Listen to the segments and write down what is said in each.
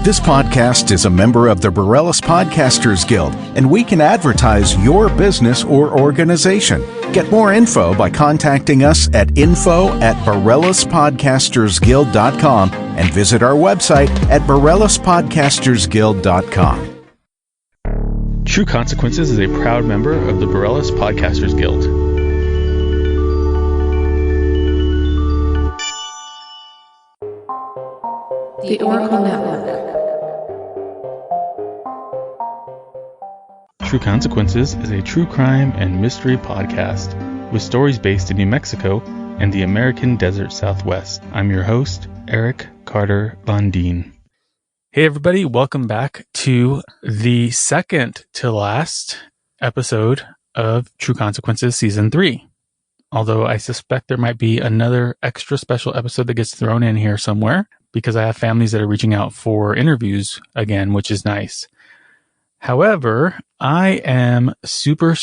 This podcast is a member of the Borellis Podcasters Guild, and we can advertise your business or organization. Get more info by contacting us at info@BorellisPodcastersGuild.com and visit our website at BorellisPodcastersGuild.com. True Consequences is a proud member of the Borellis Podcasters Guild. The Oracle Network. True Consequences is a true crime and mystery podcast with stories based in New Mexico and the American Desert Southwest. I'm your host, Eric Carter-Landin. Hey everybody, welcome back to the second to last episode of True Consequences Season 3. Although I suspect there might be another extra special episode that gets thrown in here somewhere because I have families that are reaching out for interviews again, which is nice. However, I am super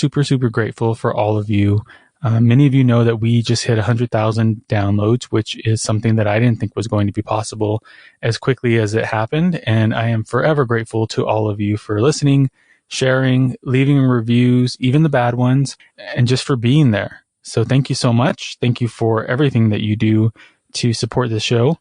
grateful for all of you. Many of you know that we just hit 100,000 downloads, which is something that I didn't think was going to be possible as quickly as it happened. And I am forever grateful to all of you for listening, sharing, leaving reviews, even the bad ones, and just for being there. So thank you so much. Thank you for everything that you do to support the show.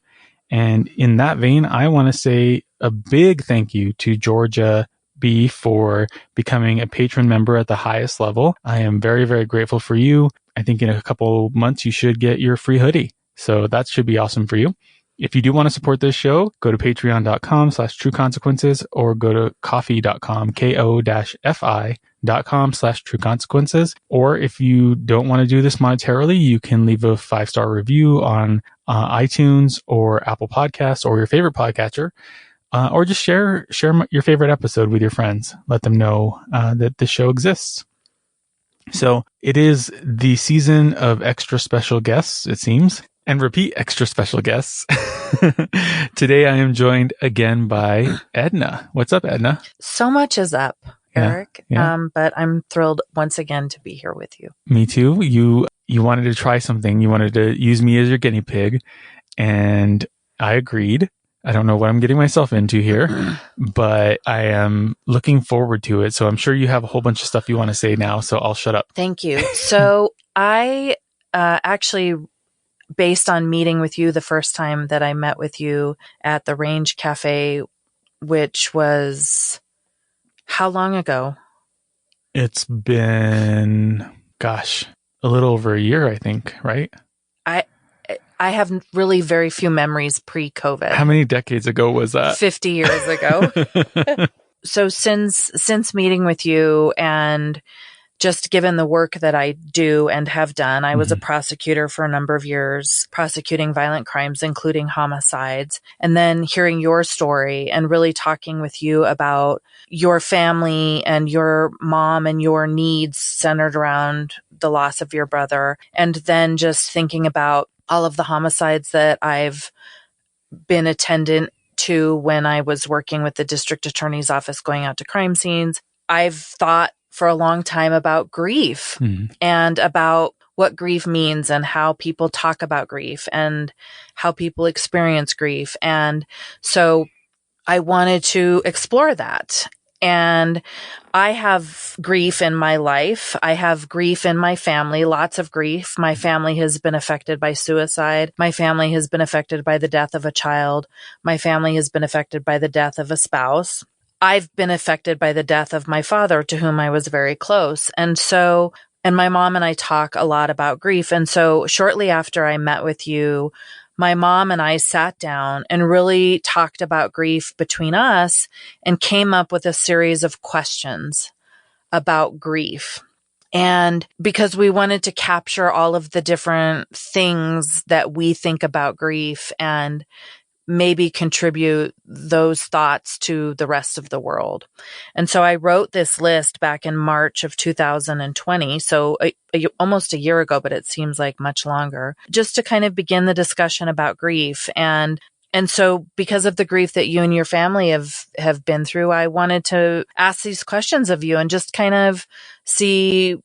And in that vein, I want to say a big thank you to Georgia B for becoming a patron member at the highest level. I am very grateful for you. I think in a couple months you should get your free hoodie. So that should be awesome for you. If you do want to support this show, go to patreon.com/trueconsequences or go to ko-fi.com, ko-fi.com/trueconsequences. Or if you don't want to do this monetarily, you can leave a 5-star review on iTunes or Apple Podcasts or your favorite podcatcher. Or just share your favorite episode with your friends. Let them know that the show exists. So it is the season of extra special guests, it seems, and repeat extra special guests. Today I am joined again by Edna. What's up, Edna? So much is up, Eric. Yeah. But I'm thrilled once again to be here with you. Me too. You wanted to try something. You wanted to use me as your guinea pig, and I agreed. I don't know what I'm getting myself into here, but I am looking forward to it. So I'm sure you have a whole bunch of stuff you want to say now, so I'll shut up. Thank you. So I actually, based on meeting with you the first time that I met with you at the Range Cafe, which was how long ago? It's been, a little over a year, I think, right? I have really very few memories pre-COVID. How many decades ago was that? 50 years ago. So since meeting with you and just given the work that I do and have done, I was a prosecutor for a number of years, prosecuting violent crimes, including homicides, and then hearing your story and really talking with you about your family and your mom and your needs centered around the loss of your brother. And then just thinking about all of the homicides that I've been attendant to when I was working with the district attorney's office, going out to crime scenes. I've thought for a long time about grief and about what grief means and how people talk about grief and how people experience grief. And so I wanted to explore that. And I have grief in my life. I have grief in my family, lots of grief. My family has been affected by suicide. My family has been affected by the death of a child. My family has been affected by the death of a spouse. I've been affected by the death of my father, to whom I was very close. And my mom and I talk a lot about grief. And so shortly after I met with you, my mom and I sat down and really talked about grief between us and came up with a series of questions about grief. And because we wanted to capture all of the different things that we think about grief and maybe contribute those thoughts to the rest of the world. And so I wrote this list back in March of 2020. So almost a year ago, but it seems like much longer, just to kind of begin the discussion about grief. And so because of the grief that you and your family have been through, I wanted to ask these questions of you and just kind of see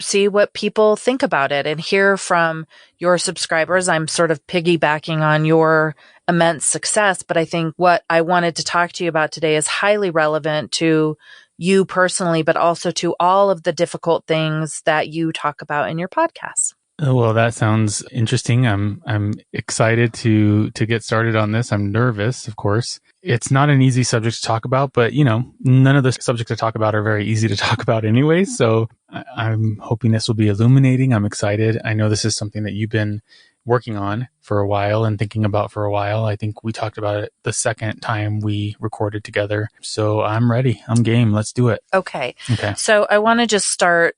see what people think about it and hear from your subscribers. I'm sort of piggybacking on your immense success, but I think what I wanted to talk to you about today is highly relevant to you personally, but also to all of the difficult things that you talk about in your podcast. Well, that sounds interesting. I'm excited to get started on this. I'm nervous, of course. It's not an easy subject to talk about, but none of the subjects to talk about are very easy to talk about anyway. So I'm hoping this will be illuminating. I'm excited. I know this is something that you've been working on for a while and thinking about for a while. I think we talked about it the second time we recorded together. So I'm ready. I'm game. Let's do it. Okay. So I want to just start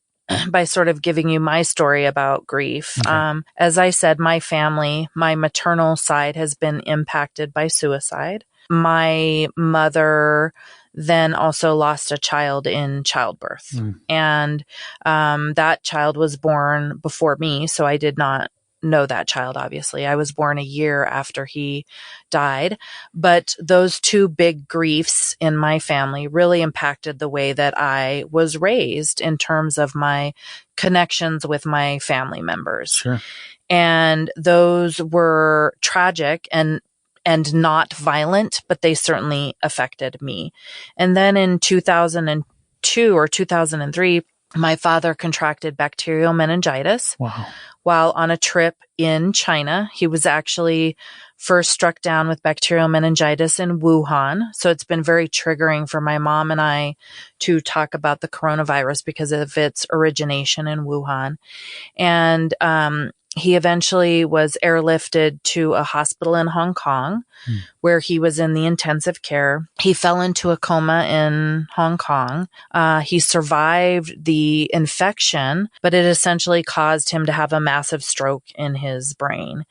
by sort of giving you my story about grief. Okay. As I said, my family, my maternal side has been impacted by suicide. My mother then also lost a child in childbirth. And that child was born before me, so I did not know that child, obviously. I was born a year after he died. But those two big griefs in my family really impacted the way that I was raised in terms of my connections with my family members. Sure. And those were tragic and not violent, but they certainly affected me. And then in 2002 or 2003, my father contracted bacterial meningitis. Wow. While on a trip in China. He was actually first struck down with bacterial meningitis in Wuhan. So it's been very triggering for my mom and I to talk about the coronavirus because of its origination in Wuhan. And he eventually was airlifted to a hospital in Hong Kong, where he was in the intensive care. He fell into a coma in Hong Kong. He survived the infection, but it essentially caused him to have a massive stroke in his brain.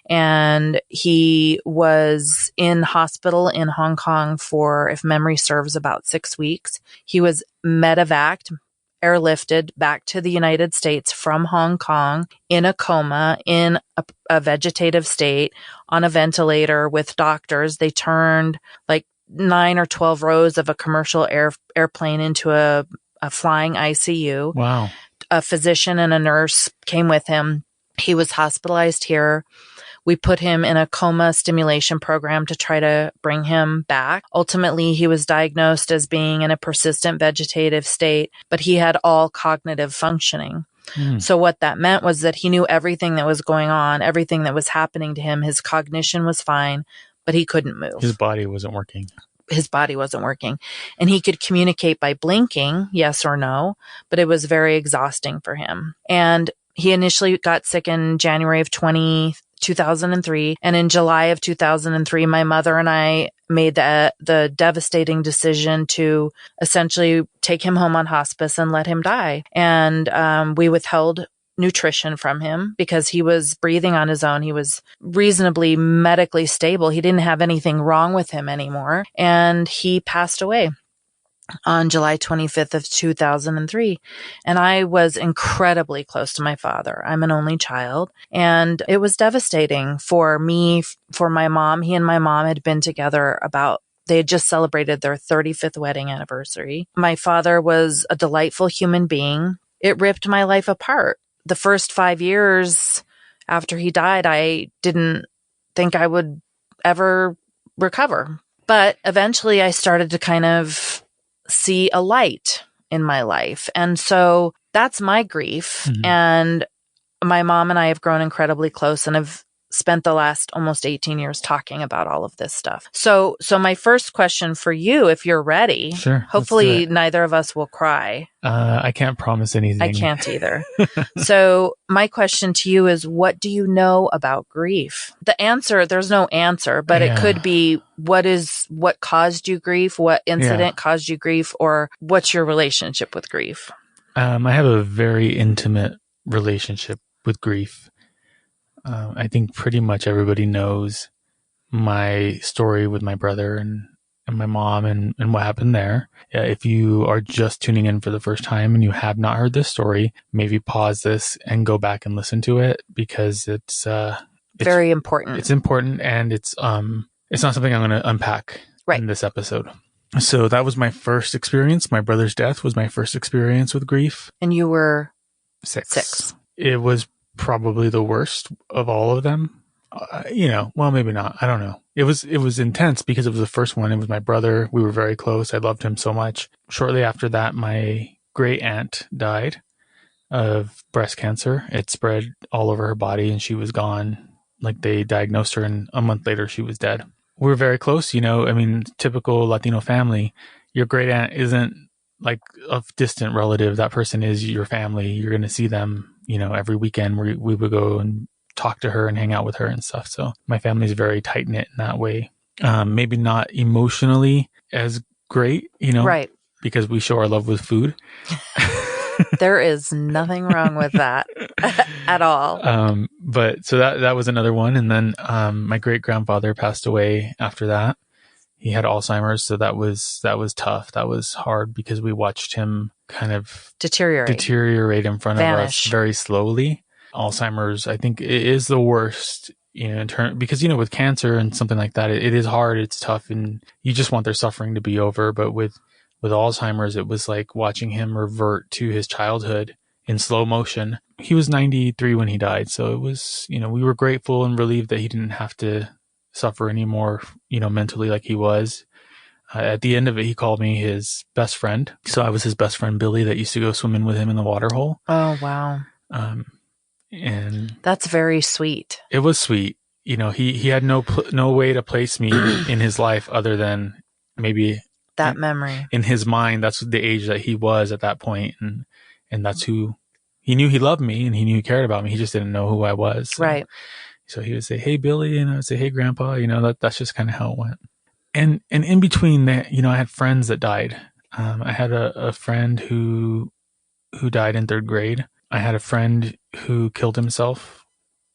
And he was in hospital in Hong Kong for, if memory serves, about 6 weeks. He was medevaced, airlifted back to the United States from Hong Kong in a coma, in a vegetative state, on a ventilator with doctors. They turned like 9 or 12 rows of a commercial airplane into a flying ICU. Wow. A physician and a nurse came with him. He was hospitalized here. We put him in a coma stimulation program to try to bring him back. Ultimately, he was diagnosed as being in a persistent vegetative state, but he had all cognitive functioning. So what that meant was that he knew everything that was going on, everything that was happening to him. His cognition was fine, but he couldn't move. His body wasn't working. And he could communicate by blinking, yes or no, but it was very exhausting for him. And he initially got sick in January of 2003. And in July of 2003, my mother and I made the devastating decision to essentially take him home on hospice and let him die. And we withheld nutrition from him because he was breathing on his own. He was reasonably medically stable. He didn't have anything wrong with him anymore. And he passed away on July 25th of 2003. And I was incredibly close to my father. I'm an only child. And it was devastating for me, for my mom. He and my mom had been together they had just celebrated their 35th wedding anniversary. My father was a delightful human being. It ripped my life apart. The first 5 years after he died, I didn't think I would ever recover. But eventually I started to kind of see a light in my life. And so that's my grief. And my mom and I have grown incredibly close and have spent the last almost 18 years talking about all of this stuff. So my first question for you, if you're ready, sure, hopefully neither of us will cry. I can't promise anything. I can't either. So my question to you is, what do you know about grief? The answer, there's no answer, but it could be what caused you grief, what incident caused you grief, or what's your relationship with grief? I have a very intimate relationship with grief. I think pretty much everybody knows my story with my brother and my mom and what happened there. If you are just tuning in for the first time and you have not heard this story, maybe pause this and go back and listen to it because it's very important. It's important, and it's not something I'm going to unpack in this episode. So that was my first experience. My brother's death was my first experience with grief. And you were 6. It was probably the worst of all of them. Well, maybe not. I don't know. It was intense because it was the first one. It was my brother. We were very close. I loved him so much. Shortly after that, my great aunt died of breast cancer. It spread all over her body and she was gone. Like, they diagnosed her and a month later she was dead. We were very close, typical Latino family. Your great aunt isn't like a distant relative. That person is your family. You're going to see them, every weekend. We would go and talk to her and hang out with her and stuff. So my family is very tight knit in that way. Maybe not emotionally as great, Right. because we show our love with food. There is nothing wrong with that at all. But so that was another one. And then my great grandfather passed away after that. He had Alzheimer's, so that was tough. That was hard because we watched him kind of deteriorate in front of us very slowly. Alzheimer's, I think, it is the worst, in turn, because with cancer and something like that, it is hard, it's tough, and you just want their suffering to be over. But with Alzheimer's, it was like watching him revert to his childhood in slow motion. He was 93 when he died, so it was, we were grateful and relieved that he didn't have to suffer anymore, mentally like he was. At the end of it, he called me his best friend. So I was his best friend, Billy, that used to go swimming with him in the water hole. Oh, wow. And that's very sweet. It was sweet. He had no way to place me in his life other than maybe that memory. In his mind, that's the age that he was at that point, and that's who he knew. He loved me and he knew he cared about me. He just didn't know who I was. So, right. So he would say, "Hey, Billy," and I would say, "Hey, Grandpa." That's just kind of how it went. And in between that, I had friends that died. I had a friend who died in 3rd grade. I had a friend who killed himself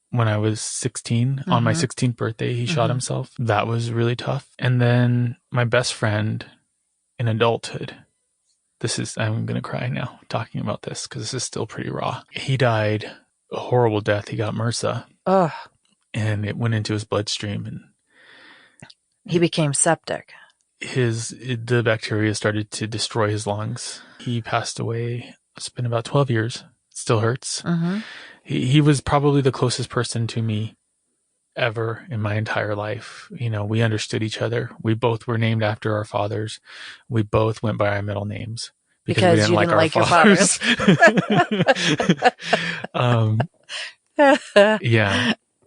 when I was 16. Mm-hmm. On my 16th birthday, he shot himself. That was really tough. And then my best friend in adulthood, I'm going to cry now talking about this because this is still pretty raw. He died a horrible death. He got MRSA. Ugh. And it went into his bloodstream and he became septic. The bacteria started to destroy his lungs. He passed away. It's been about 12 years. It still hurts. Mm-hmm. He was probably the closest person to me ever in my entire life. We understood each other. We both were named after our fathers. We both went by our middle names because we didn't like our fathers.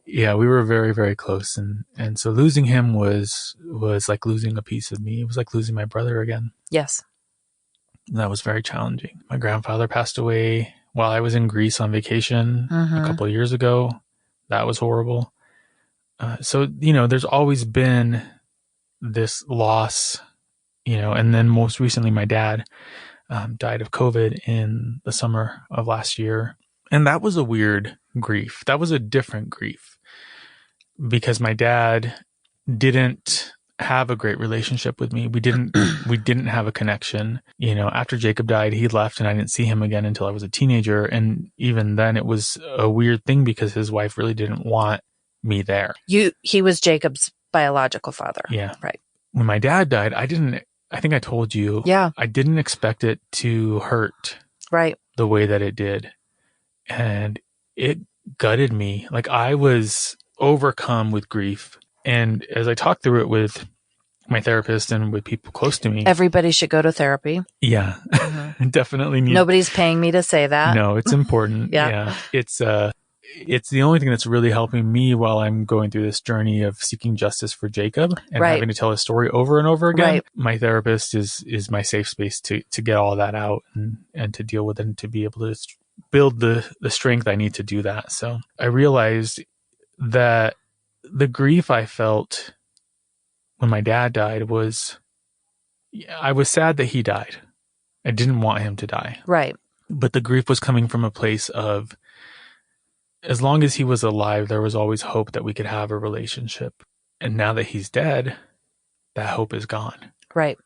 Yeah, we were very, very close. And so losing him was like losing a piece of me. It was like losing my brother again. Yes. And that was very challenging. My grandfather passed away while I was in Greece on vacation a couple of years ago. That was horrible. So, there's always been this loss, and then most recently my dad died of COVID in the summer of last year. And that was a weird grief. That was a different grief because my dad didn't have a great relationship with me. We didn't have a connection. After Jacob died, he left and I didn't see him again until I was a teenager. And even then it was a weird thing because his wife really didn't want me there. He was Jacob's biological father. Yeah. Right. When my dad died, I think I told you, I didn't expect it to hurt right the way that it did. And it gutted me. Like, I was overcome with grief. And as I talked through it with my therapist and with people close to me. Everybody should go to therapy. Yeah. Definitely need. Nobody's paying me to say that. No, it's important. Yeah. It's the only thing that's really helping me while I'm going through this journey of seeking justice for Jacob and having to tell his story over and over again. Right. My therapist is my safe space to get all that out and to deal with it and to be able to build the strength I need to do that. So I realized that the grief I felt when my dad died I was sad that he died. I didn't want him to die. Right. But the grief was coming from a place of, as long as he was alive, there was always hope that we could have a relationship. And now that he's dead, that hope is gone. Right.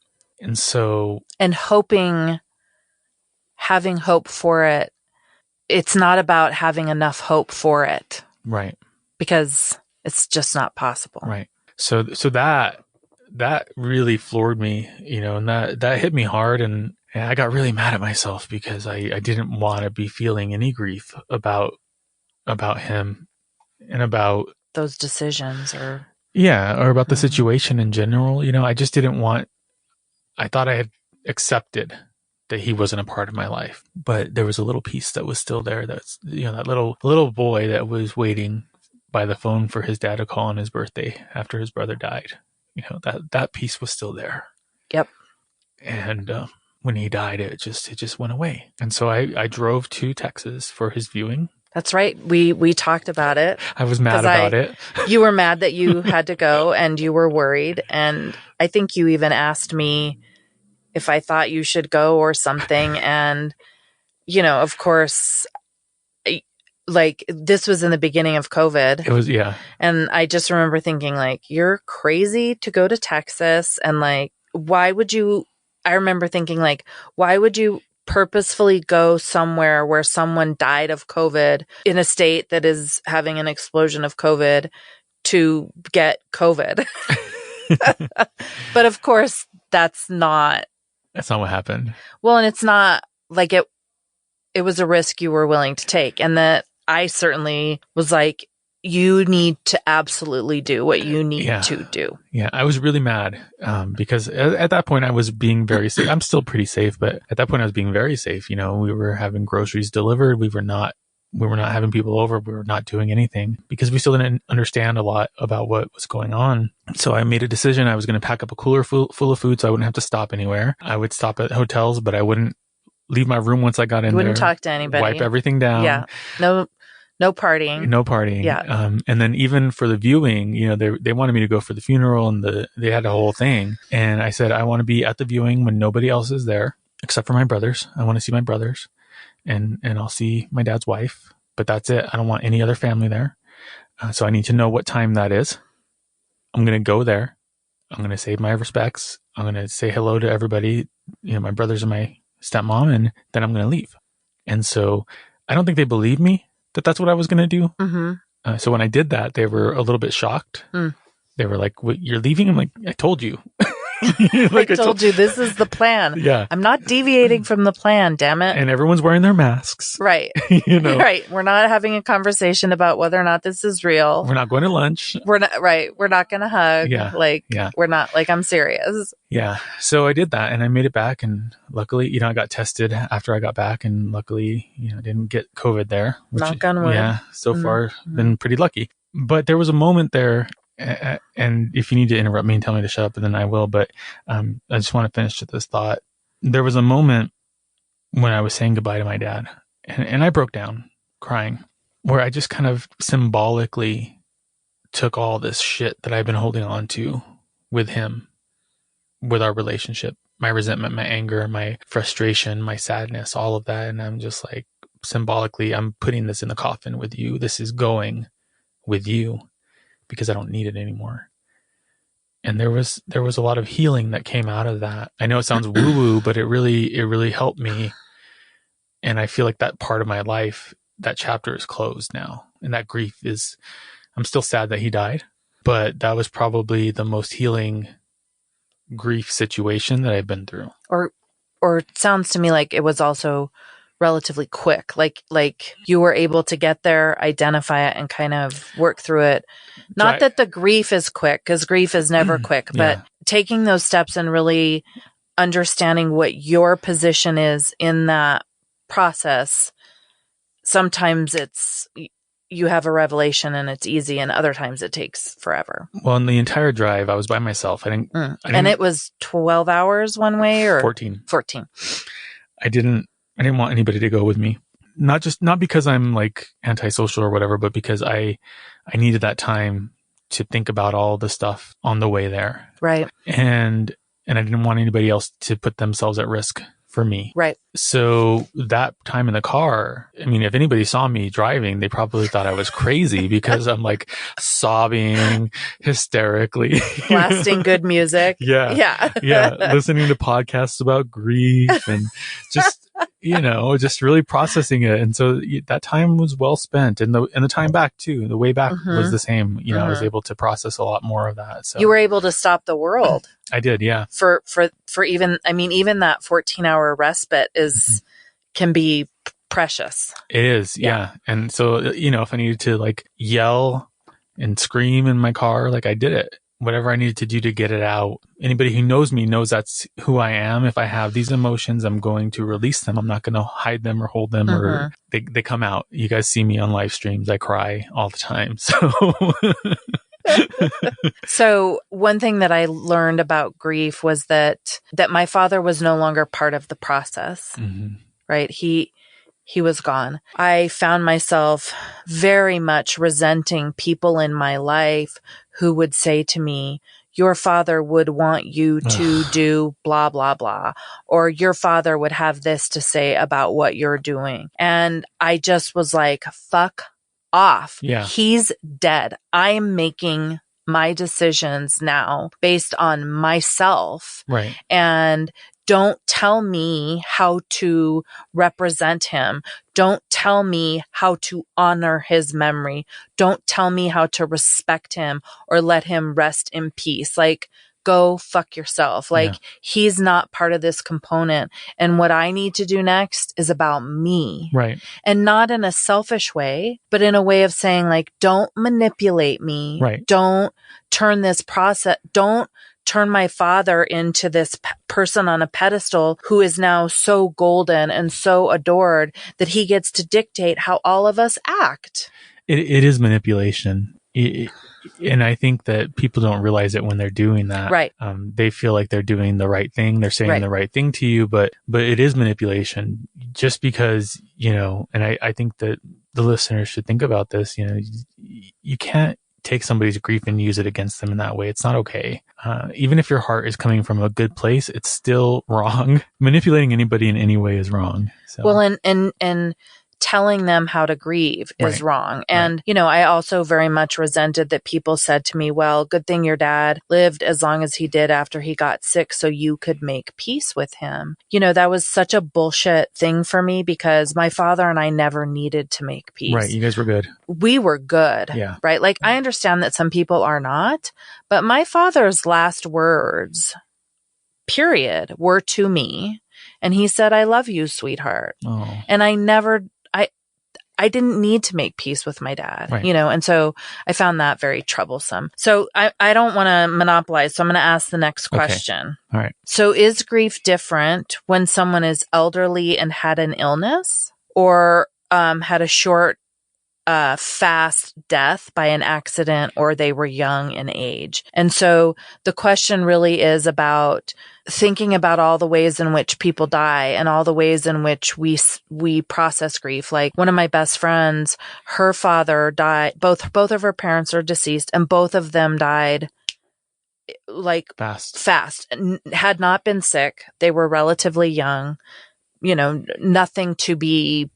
And so... And having hope for it, it's not about having enough hope for it. Right. Because it's just not possible. Right. So that really floored me, and that hit me hard. And And I got really mad at myself because I didn't want to be feeling any grief about him and about those decisions or about the situation in general. I just didn't want, I thought I had accepted that he wasn't a part of my life, but there was a little piece that was still there. That's, that little boy that was waiting by the phone for his dad to call on his birthday after his brother died. That piece was still there. Yep. And when he died, it just went away. And so I drove to Texas for his viewing. That's right. We talked about it. I was mad about it. You were mad that you had to go and you were worried. And I think you even asked me if I thought you should go or something. And, of course, like this was in the beginning of COVID. It was, yeah. And I just remember thinking like, you're crazy to go to Texas. And like, why would you purposefully go somewhere where someone died of COVID in a state that is having an explosion of COVID to get COVID? But of course, that's not what happened. Well, and it's not like it was a risk you were willing to take. And that I certainly was like, you need to absolutely do what you need to do. Yeah, I was really mad because at that point I was being very safe. I'm still pretty safe, but at that point I was being very safe. We were having groceries delivered. We were not having people over. We were not doing anything because we still didn't understand a lot about what was going on. So I made a decision. I was going to pack up a cooler full of food so I wouldn't have to stop anywhere. I would stop at hotels, but I wouldn't leave my room once I got in there. Wouldn't talk to anybody. Wipe everything down. Yeah. No partying. No partying. Yeah. And then even for the viewing, they wanted me to go for the funeral and they had a whole thing. And I said, I want to be at the viewing when nobody else is there, except for my brothers. I want to see my brothers and I'll see my dad's wife, but that's it. I don't want any other family there. So I need to know what time that is. I'm going to go there. I'm going to say my respects. I'm going to say hello to everybody, my brothers and my stepmom, and then I'm going to leave. And so I don't think they believed me that that's what I was going to do. Mm-hmm. So when I did that, they were a little bit shocked. They were like, "What, you're leaving?" I'm like, "I told you." Like I told you, this is the plan. Yeah. I'm not deviating from the plan, damn it. And everyone's wearing their masks. Right. Right. We're not having a conversation about whether or not this is real. We're not going to lunch. We're not, right. We're not going to hug. Yeah. We're not, like, I'm serious. Yeah. So I did that and I made it back. And luckily, I got tested after I got back and luckily, I didn't get COVID there. Knock on wood. Yeah. So far, been pretty lucky. But there was a moment there. And if you need to interrupt me and tell me to shut up, then I will. But I just want to finish this thought. There was a moment when I was saying goodbye to my dad, and I broke down crying, where I just kind of symbolically took all this shit that I've been holding on to with him, with our relationship, my resentment, my anger, my frustration, my sadness, all of that. And I'm just like, symbolically, I'm putting this in the coffin with you. This is going with you. Because I don't need it anymore. And there was a lot of healing that came out of that. I know it sounds woo-woo, but it really helped me. And I feel like that part of my life, that chapter is closed now. And that grief I'm still sad that he died, but that was probably the most healing grief situation that I've been through. Or it sounds to me like it was also relatively quick. Like you were able to get there, identify it, and kind of work through it. Not that the grief is quick, because grief is never quick, but taking those steps and really understanding what your position is in that process. Sometimes you have a revelation and it's easy, and other times it takes forever. Well, in the entire drive, I was by myself. I didn't and it was 12 hours one way, or 14. I didn't want anybody to go with me. Not because I'm like antisocial or whatever, but because I needed that time to think about all the stuff on the way there. Right. And I didn't want anybody else to put themselves at risk for me. Right. So that time in the car, I mean, if anybody saw me driving, they probably thought I was crazy because I'm like sobbing hysterically. Blasting good music. Yeah. Listening to podcasts about grief and just just really processing it. And so that time was well spent, and the time back too. The way back was the same. I was able to process a lot more of that. So you were able to stop the world. I did, yeah. For even that 14-hour respite can be precious. It is, yeah. And so, if I needed to like yell and scream in my car, like I did it. Whatever I needed to do to get it out. Anybody who knows me knows that's who I am. If I have these emotions, I'm going to release them. I'm not going to hide them or hold them, or they come out. You guys see me on live streams. I cry all the time. So, so one thing that I learned about grief was that my father was no longer part of the process, right? He was gone. I found myself very much resenting people in my life who would say to me, your father would want you to do blah, blah, blah, or your father would have this to say about what you're doing. And I just was like, fuck off. Yeah. He's dead. I'm making my decisions now based on myself. Right. And don't tell me how to represent him. Don't tell me how to honor his memory. Don't tell me how to respect him or let him rest in peace. Like, go fuck yourself. Like, he's not part of this component. And what I need to do next is about me. Right. And not in a selfish way, but in a way of saying, like, don't manipulate me. Right. Don't turn this process. Don't turn my father into this person on a pedestal who is now so golden and so adored that he gets to dictate how all of us act. It is manipulation. And I think that people don't realize it when they're doing that. Right. They feel like they're doing the right thing. They're saying the right thing to you, but it is manipulation just because, and I think that the listeners should think about this. You can't take somebody's grief and use it against them in that way. It's not okay. Even if your heart is coming from a good place, it's still wrong. Manipulating anybody in any way is wrong. So. Well, and telling them how to grieve is wrong. And, I also very much resented that people said to me, well, good thing your dad lived as long as he did after he got sick so you could make peace with him. That was such a bullshit thing for me because my father and I never needed to make peace. Right. You guys were good. We were good. Yeah. Right. Like, I understand that some people are not, but my father's last words, period, were to me. And he said, I love you, sweetheart. Oh. And I didn't need to make peace with my dad, right. And so I found that very troublesome. So I don't want to monopolize. So I'm going to ask the next question. Okay. All right. So is grief different when someone is elderly and had an illness or had a short, fast death by an accident, or they were young in age? And so the question really is about thinking about all the ways in which people die and all the ways in which we process grief. Like, one of my best friends, her father died, both of her parents are deceased, and both of them died like fast, had not been sick. They were relatively young, nothing to be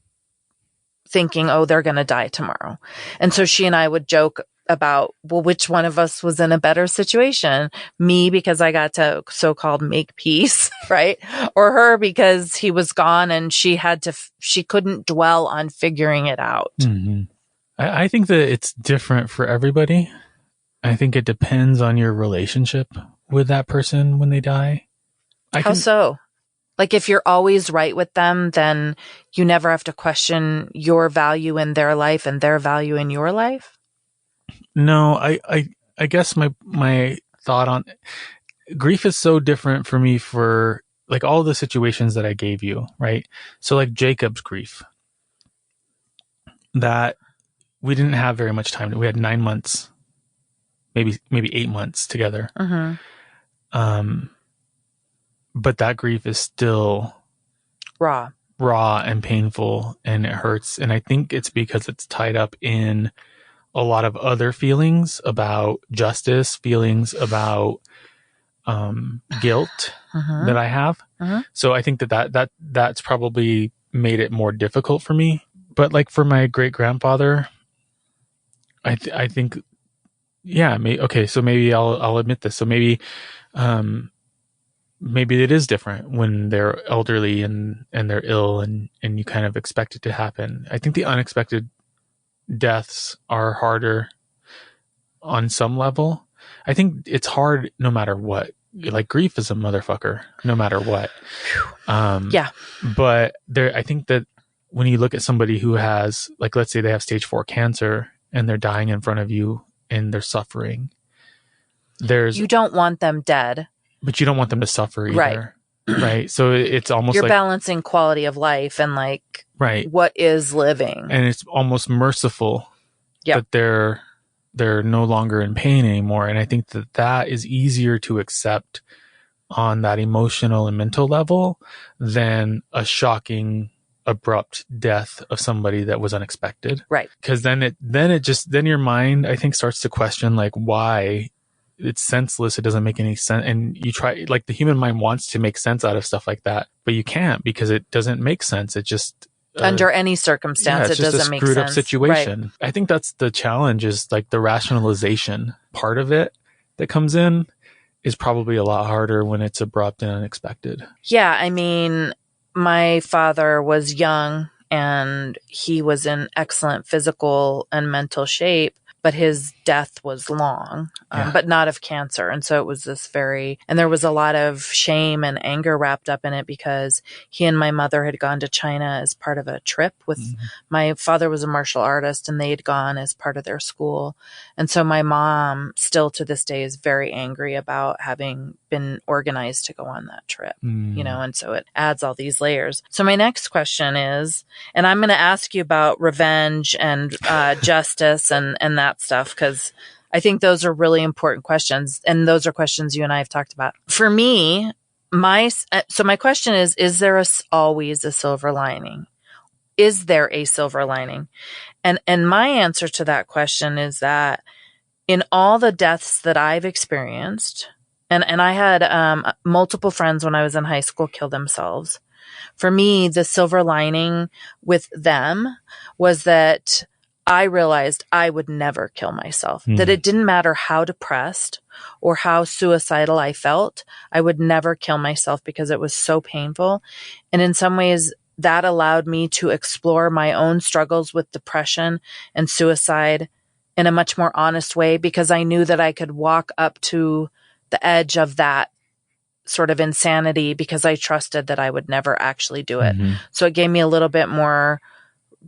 thinking, oh, they're going to die tomorrow. And so she and I would joke about, well, which one of us was in a better situation? Me, because I got to so-called make peace, right? Or her, because he was gone and she couldn't dwell on figuring it out. Mm-hmm. I think that it's different for everybody. I think it depends on your relationship with that person when they die. How so? Like, if you're always right with them, then you never have to question your value in their life and their value in your life? No, I guess my thought on grief is so different for me for like all the situations that I gave you, right? So like Jacob's grief, that we didn't have very much time. We had 9 months, maybe 8 months together. Mm-hmm. But that grief is still raw and painful, and it hurts. And I think it's because it's tied up in a lot of other feelings about justice, feelings about guilt that I have. So I think that's probably made it more difficult for me. But like for my great grandfather, I think, yeah, okay. So maybe I'll admit this. So maybe, maybe it is different when they're elderly and they're ill and you kind of expect it to happen. I think the unexpected deaths are harder on some level. I think it's hard no matter what. Like grief is a motherfucker no matter what. Yeah. But I think that when you look at somebody who has, like, let's say they have stage 4 cancer and they're dying in front of you and they're suffering, you don't want them dead, but you don't want them to suffer either. Right. So it's almost you're like balancing quality of life and like, right, what is living. And it's almost merciful that they're no longer in pain anymore. And I think that is easier to accept on that emotional and mental level than a shocking, abrupt death of somebody that was unexpected. Right. Because then your mind, I think, starts to question like why it's senseless. It doesn't make any sense. And you try, like, the human mind wants to make sense out of stuff like that, but you can't because it doesn't make sense. It just, under any circumstance, it doesn't make sense. Screwed up situation. Right. I think that's the challenge, is like the rationalization part of it that comes in is probably a lot harder when it's abrupt and unexpected. Yeah. I mean, my father was young and he was in excellent physical and mental shape, but his death was long, but not of cancer. And so it was and there was a lot of shame and anger wrapped up in it because he and my mother had gone to China as part of a trip with, my father was a martial artist and they had gone as part of their school. And so my mom still to this day is very angry about having been organized to go on that trip, and so it adds all these layers. So my next question is, and I'm going to ask you about revenge and justice and that stuff, because I think those are really important questions. And those are questions you and I have talked about. For me, my question is there always a silver lining? Is there a silver lining? And my answer to that question is that in all the deaths that I've experienced, and I had multiple friends when I was in high school kill themselves. For me, the silver lining with them was that I realized I would never kill myself, that it didn't matter how depressed or how suicidal I felt. I would never kill myself because it was so painful. And in some ways, that allowed me to explore my own struggles with depression and suicide in a much more honest way, because I knew that I could walk up to the edge of that sort of insanity because I trusted that I would never actually do it. So it gave me a little bit more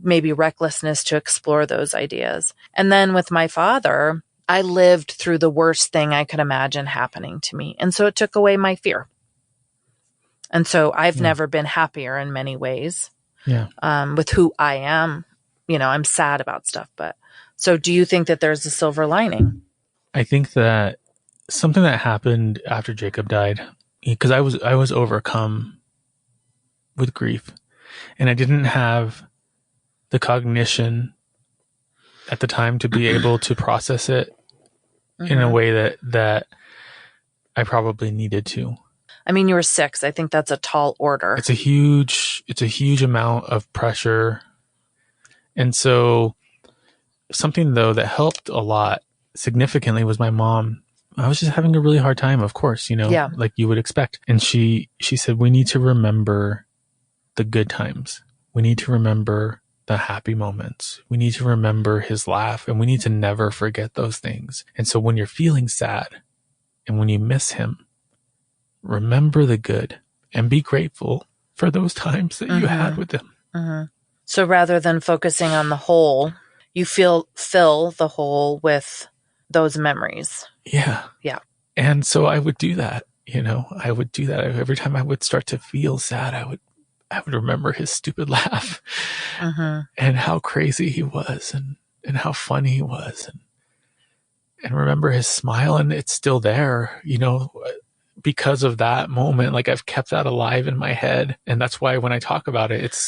maybe recklessness to explore those ideas. And then with my father, I lived through the worst thing I could imagine happening to me. And so it took away my fear. And so I've never been happier in many ways with who I am. I'm sad about stuff. But so do you think that there's a silver lining? I think that something that happened after Jacob died, because I was overcome with grief and I didn't have the cognition at the time to be able to process it in a way that I probably needed to. I mean, you were 6. I think that's a tall order. It's a huge amount of pressure. And so something though that helped a lot significantly was my mom. I was just having a really hard time, of course, like you would expect. And she said, we need to remember the good times. We need to remember the happy moments. We need to remember his laugh, and we need to never forget those things. And so when you're feeling sad and when you miss him, remember the good and be grateful for those times that you had with him. So rather than focusing on the hole, you fill the hole with those memories. Yeah. And so I would do that, I would do that every time I would start to feel sad. I would remember his stupid laugh and how crazy he was and how funny he was and remember his smile. And it's still there, because of that moment. Like, I've kept that alive in my head. And that's why when I talk about it, it's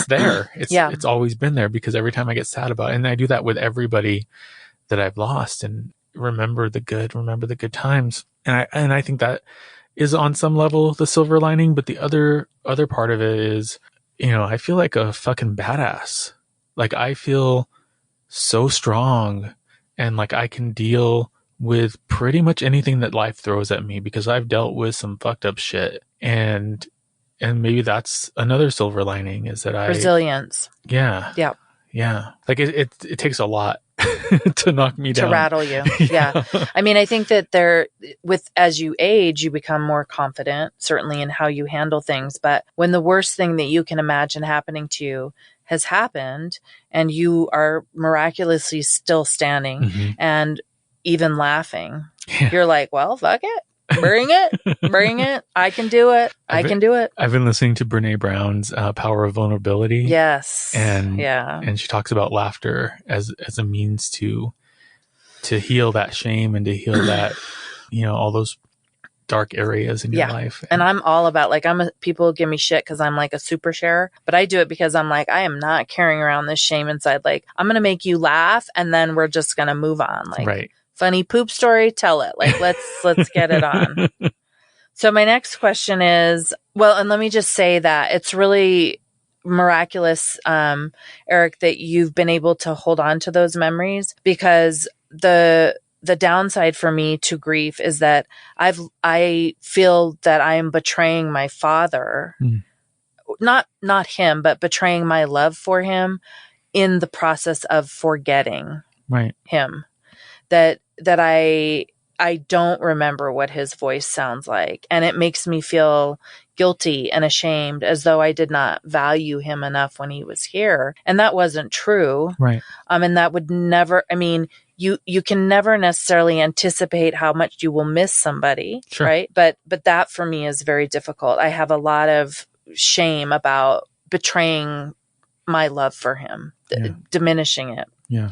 there. It's always been there, because every time I get sad about it, and I do that with everybody that I've lost, and remember the good times. And I think that is on some level the silver lining. But the other part of it is, I feel like a fucking badass. Like, I feel so strong, and like I can deal with pretty much anything that life throws at me, because I've dealt with some fucked up shit. And maybe that's another silver lining, is that Resilience. Yeah. Yeah. Yeah. Like it takes a lot to knock me down. To rattle you. Yeah. I mean, I think that as you age, you become more confident, certainly in how you handle things. But when the worst thing that you can imagine happening to you has happened and you are miraculously still standing and even laughing, you're like, well, fuck it. Bring it. I can do it. I can do it. I've been listening to Brene Brown's Power of Vulnerability. Yes. And she talks about laughter as a means to heal that shame and to heal that, all those dark areas in your life. And I'm all about, people give me shit because I'm like a super sharer, but I do it because I'm like, I am not carrying around this shame inside. Like, I'm going to make you laugh and then we're just going to move on. Like, right. Funny poop story, tell it. Like, let's get it on. So my next question is, well, and let me just say that it's really miraculous, Eric, that you've been able to hold on to those memories, because the downside for me to grief is that I feel that I am betraying my father, not him, but betraying my love for him in the process of forgetting him. That I don't remember what his voice sounds like. And it makes me feel guilty and ashamed, as though I did not value him enough when he was here. And that wasn't true. Right. And that would never, you can never necessarily anticipate how much you will miss somebody. Sure. Right. But that for me is very difficult. I have a lot of shame about betraying my love for him, diminishing it. Yeah.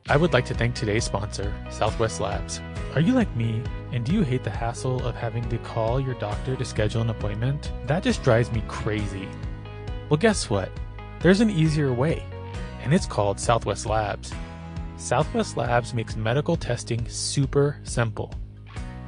I would like to thank today's sponsor, Southwest Labs. Are you like me, and do you hate the hassle of having to call your doctor to schedule an appointment? That just drives me crazy. Well, guess what? There's an easier way, and it's called Southwest Labs. Southwest Labs makes medical testing super simple.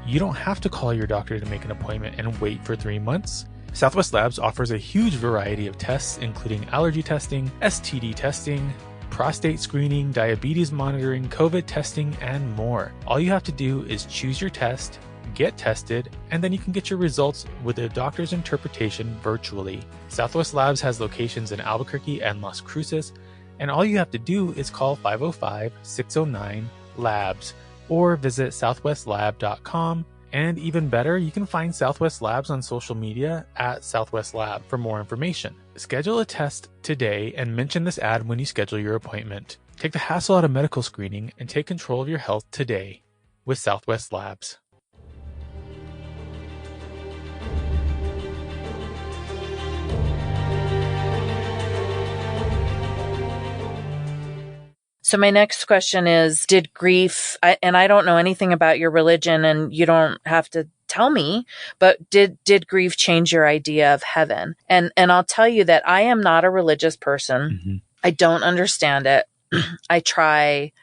You don't have to call your doctor to make an appointment and wait for 3 months. Southwest Labs offers a huge variety of tests, including allergy testing, STD testing, prostate screening, diabetes monitoring, COVID testing, and more. All you have to do is choose your test, get tested, and then you can get your results with a doctor's interpretation virtually. Southwest Labs has locations in Albuquerque and Las Cruces, and all you have to do is call 505-609-LABS or visit southwestlab.com. And even better, you can find Southwest Labs on social media at Southwest Lab for more information. Schedule a test today and mention this ad when you schedule your appointment. Take the hassle out of medical screening and take control of your health today with Southwest Labs. So my next question is, did grief, and I don't know anything about your religion and you don't have to tell me, but did grief change your idea of heaven? And I'll tell you that I am not a religious person. I don't understand it. I try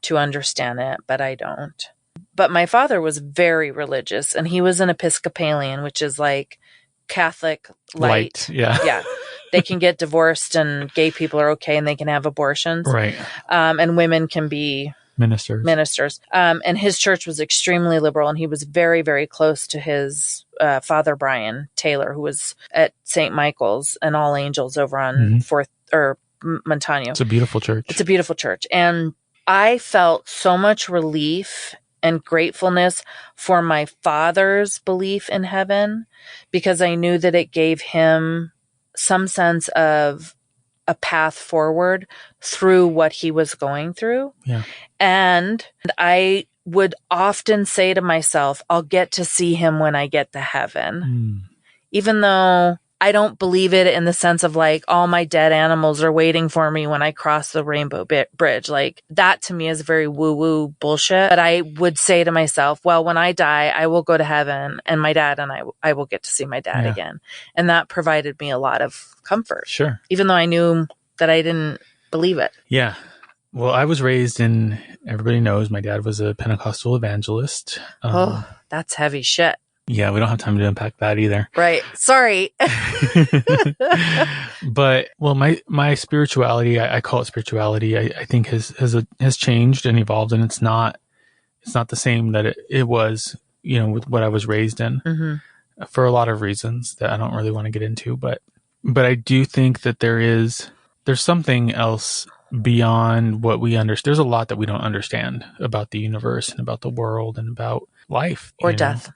to understand it, but I don't. But my father was very religious, and he was an Episcopalian, which is like Catholic light. Yeah. They can get divorced and gay people are okay and they can have abortions. Right. And women can be ministers. And his church was extremely liberal, and he was very, very close to his Father Brian Taylor, who was at St. Michael's and All Angels over on 4th or Montano. It's a beautiful church. It's a beautiful church. And I felt so much relief and gratefulness for my father's belief in heaven, because I knew that it gave him some sense of a path forward through what he was going through. Yeah. And I would often say to myself, I'll get to see him when I get to heaven. Even though I don't believe it in the sense of like all my dead animals are waiting for me when I cross the rainbow bridge. Like that to me is very woo-woo bullshit. But I would say to myself, well, when I die, I will go to heaven, and my dad and I will get to see my dad again. And that provided me a lot of comfort. Sure. Even though I knew that I didn't believe it. Yeah. Well, I was raised in, everybody knows my dad was a Pentecostal evangelist. Oh, that's heavy shit. Yeah, we don't have time to unpack that either. Right. Sorry. But well, my spirituality, I call it spirituality, I think has changed and evolved, and it's not the same that it was, with what I was raised in, for a lot of reasons that I don't really want to get into. But I do think that there's something else beyond what we understand. There's a lot that we don't understand about the universe and about the world and about life or death.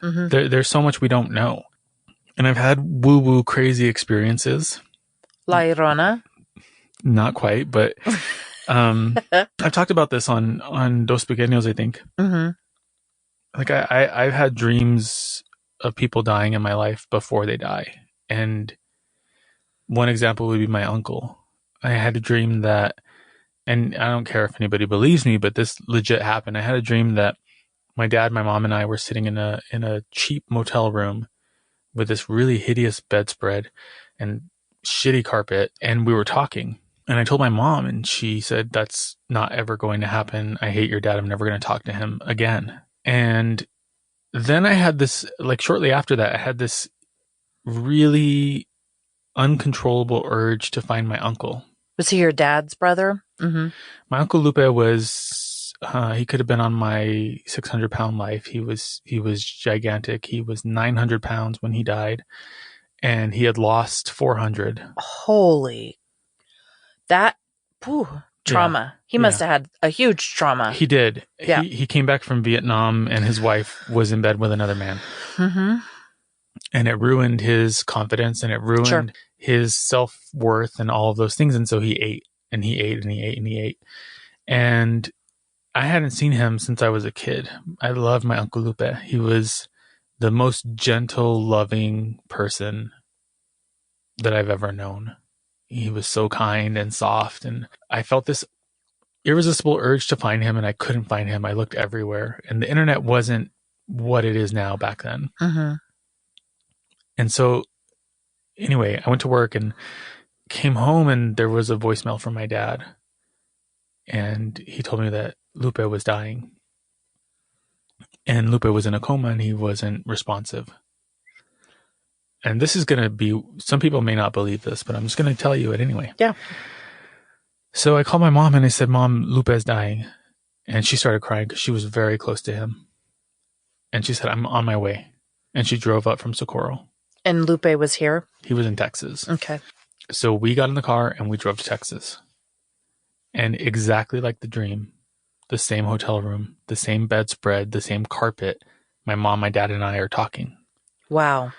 There's so much we don't know. And I've had woo-woo crazy experiences. La Llorona? Not quite, but I've talked about this on Dos Pequeños, I think. Like I've had dreams of people dying in my life before they die. And one example would be my uncle. I had a dream that, and I don't care if anybody believes me, but this legit happened. I had a dream that my dad, my mom, and I were sitting in a cheap motel room with this really hideous bedspread and shitty carpet, and we were talking. And I told my mom, and she said, "That's not ever going to happen. I hate your dad. I'm never going to talk to him again." And then I had this, like shortly after that, I had this really uncontrollable urge to find my uncle. Was he your dad's brother? My Uncle Lupe was, he could have been on my 600-pound life. He was gigantic. He was 900 pounds when he died, and he had lost 400. Holy, trauma. Yeah. He must have had a huge trauma. He did. Yeah. He came back from Vietnam, and his wife was in bed with another man. And it ruined his confidence, and it ruined his self-worth and all of those things. And so he ate, and he ate, and he ate, and he ate. And I hadn't seen him since I was a kid. I loved my Uncle Lupe. He was the most gentle, loving person that I've ever known. He was so kind and soft, and I felt this irresistible urge to find him, and I couldn't find him. I looked everywhere, and the internet wasn't what it is now back then. And so anyway, I went to work and came home, and there was a voicemail from my dad, and he told me that Lupe was dying, and Lupe was in a coma, and he wasn't responsive. And this is going to be, some people may not believe this, but I'm just going to tell you it anyway. Yeah. So I called my mom, and I said, "Mom, Lupe's dying." And she started crying because she was very close to him. And she said, "I'm on my way." And she drove up from Socorro. And Lupe was here? He was in Texas. Okay. So we got in the car and we drove to Texas. And exactly like the dream, the same hotel room, the same bedspread, the same carpet, my mom, my dad, and I are talking. Wow.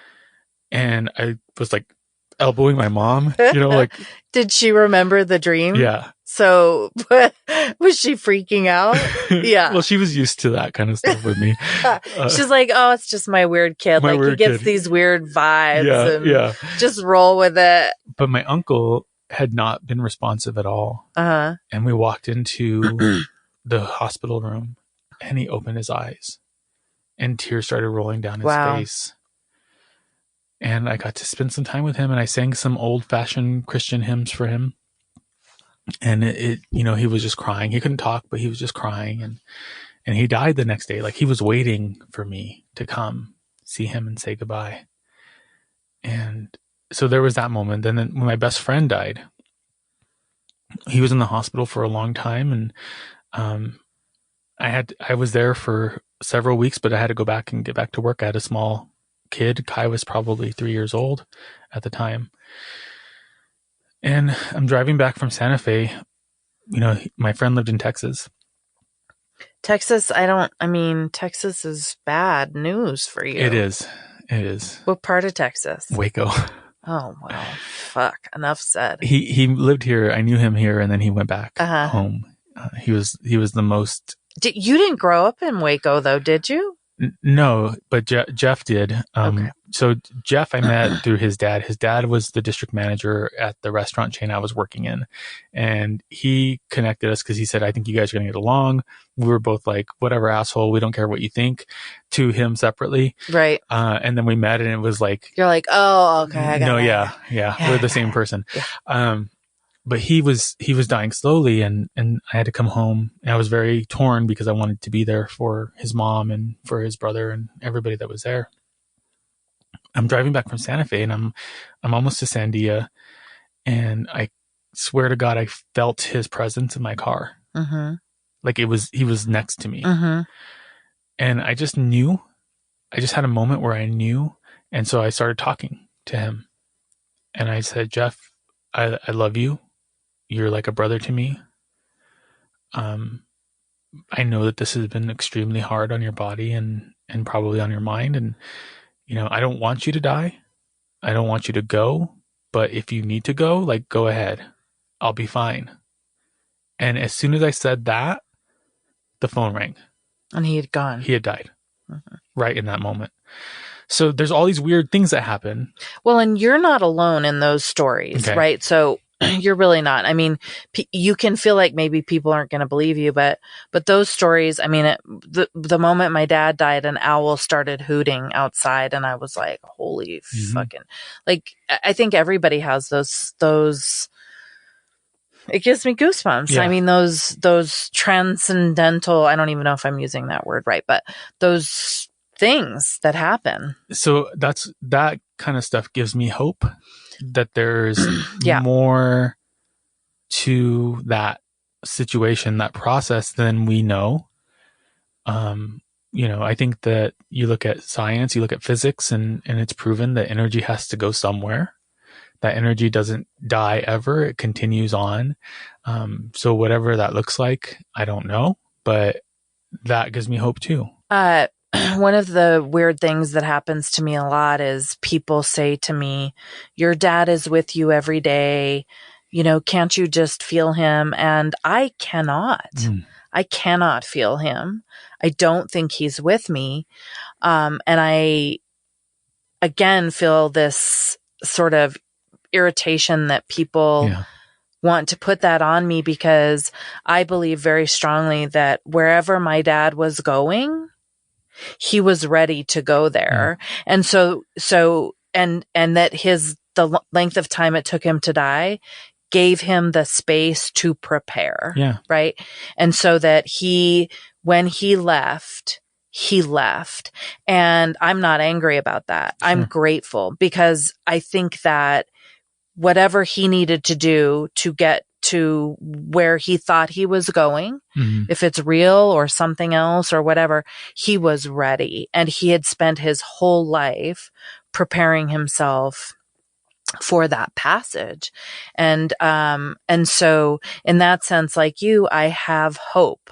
And I was like elbowing my mom, like. Did she remember the dream? Yeah. So was she freaking out? Yeah. Well, she was used to that kind of stuff with me. She's like, "Oh, it's just my weird kid. He gets these weird vibes and just roll with it." But my uncle had not been responsive at all. And we walked into the hospital room, and he opened his eyes, and tears started rolling down his face. And I got to spend some time with him, and I sang some old-fashioned Christian hymns for him. And it he was just crying. He couldn't talk, but he was just crying. And he died the next day. Like, he was waiting for me to come see him and say goodbye. And so there was that moment. And then when my best friend died, he was in the hospital for a long time. And I was there for several weeks, but I had to go back and get back to work. I had a small kid. Kai was probably 3 years old at the time. And I'm driving back from Santa Fe. My friend lived in Texas. Texas, Texas is bad news for you. It is. What part of Texas? Waco. Oh, wow. Fuck. Enough said. He lived here. I knew him here, and then he went back home. He was the most. You didn't grow up in Waco, though, did you? No, but Jeff did. Okay. So Jeff, I met through his dad. His dad was the district manager at the restaurant chain I was working in. And he connected us because he said, "I think you guys are going to get along." We were both like, "Whatever, asshole. We don't care what you think," to him separately. Right. And then we met, and it was like. You're like, "Oh, okay. I got it." Yeah. We're the same person. Yeah. he was dying slowly, and I had to come home, and I was very torn because I wanted to be there for his mom and for his brother and everybody that was there. I'm driving back from Santa Fe, and I'm almost to Sandia, and I swear to God, I felt his presence in my car. Mm-hmm. Like he was next to me. Mm-hmm. And I just knew, I just had a moment where I knew. And so I started talking to him, and I said, Jeff, I love you. You're like a brother to me. I know that this has been extremely hard on your body and probably on your mind. And, I don't want you to die. I don't want you to go, but if you need to go, like, go ahead. I'll be fine. And as soon as I said that, the phone rang. And he had gone. He had died right in that moment. So there's all these weird things that happen. Well, and you're not alone in those stories, Okay. right? So you're really not. I mean, you can feel like maybe people aren't going to believe you, but those stories, I mean, the moment my dad died, an owl started hooting outside, and I was like, holy fucking, like, I think everybody has those, it gives me goosebumps. Yeah. I mean, those transcendental, I don't even know if I'm using that word right, but those things that happen. So that kind of stuff gives me hope that there's Yeah. more to that situation, that process, than we know. I think that you look at science, you look at physics, and it's proven that energy has to go somewhere. That energy doesn't die ever. It continues on. So whatever that looks like, I don't know, but that gives me hope too. One of the weird things that happens to me a lot is people say to me, your dad is with you every day. Can't you just feel him? And I cannot. I cannot feel him. I don't think he's with me. And I, again, feel this sort of irritation that people want to put that on me, because I believe very strongly that wherever my dad was going, he was ready to go there. And so, and that the length of time it took him to die gave him the space to prepare. Yeah. Right. And so that when he left, and I'm not angry about that. Sure. I'm grateful, because I think that whatever he needed to do to get to where he thought he was going, if it's real or something else or whatever, he was ready, and he had spent his whole life preparing himself for that passage. And so in that sense, like you, I have hope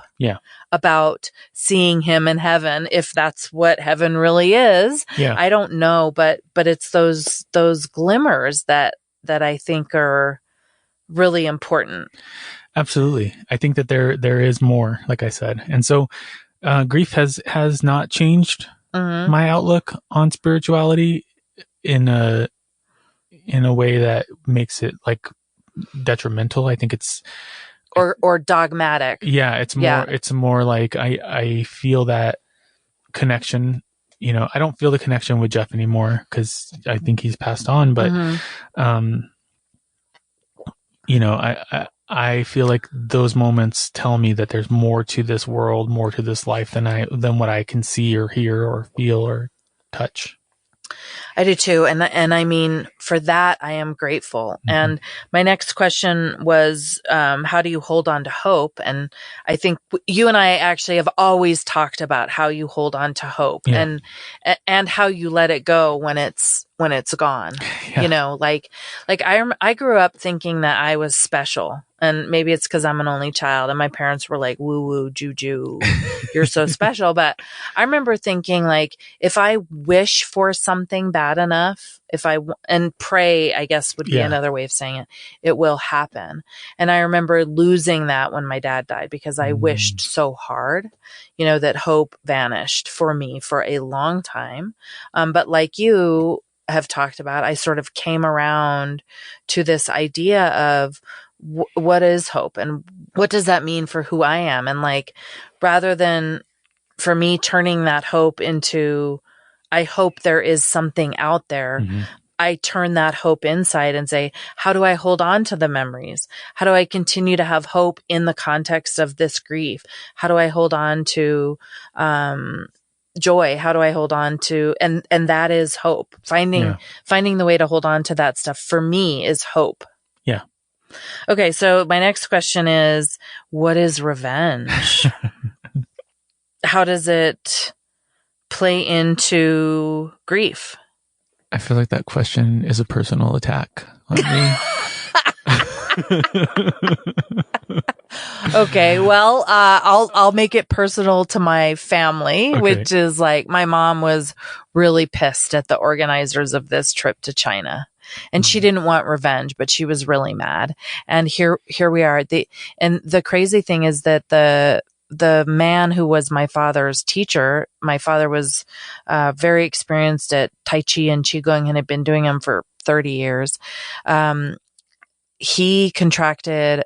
about seeing him in heaven, if that's what heaven really is. I don't know, but it's those glimmers that I think are really important. Absolutely. I think that there is more, like I said. And so grief has not changed my outlook on spirituality in a way that makes it like detrimental. I think it's or dogmatic. Yeah, it's more like I feel that connection. I don't feel the connection with Jeff anymore because I think he's passed on, but I feel like those moments tell me that there's more to this world, more to this life than what I can see or hear or feel or touch. I do too. And I mean, for that, I am grateful. And my next question was, how do you hold on to hope? And I think you and I actually have always talked about how you hold on to hope and how you let it go when it's gone. Like I grew up thinking that I was special. And maybe it's because I'm an only child and my parents were like, woo woo, juju, you're so special. But I remember thinking, like, if I wish for something bad enough, and pray, I guess would be another way of saying it will happen. And I remember losing that when my dad died, because I wished so hard, that hope vanished for me for a long time. But like you have talked about, I sort of came around to this idea of what is hope and what does that mean for who I am? And like, rather than for me turning that hope into, I hope there is something out there, I turn that hope inside and say, how do I hold on to the memories? How do I continue to have hope in the context of this grief? How do I hold on to, joy? How do I hold on to, and that is hope. Finding the way to hold on to that stuff for me is hope. Yeah. Okay. So my next question is, what is revenge? How does it play into grief? I feel like that question is a personal attack on me. Okay, well, I'll make it personal to my family, which is like my mom was really pissed at the organizers of this trip to China, and she didn't want revenge, but she was really mad. And here we are. The crazy thing is that the man who was my father's teacher, my father was very experienced at Tai Chi and Qigong and had been doing them for 30 years. He contracted,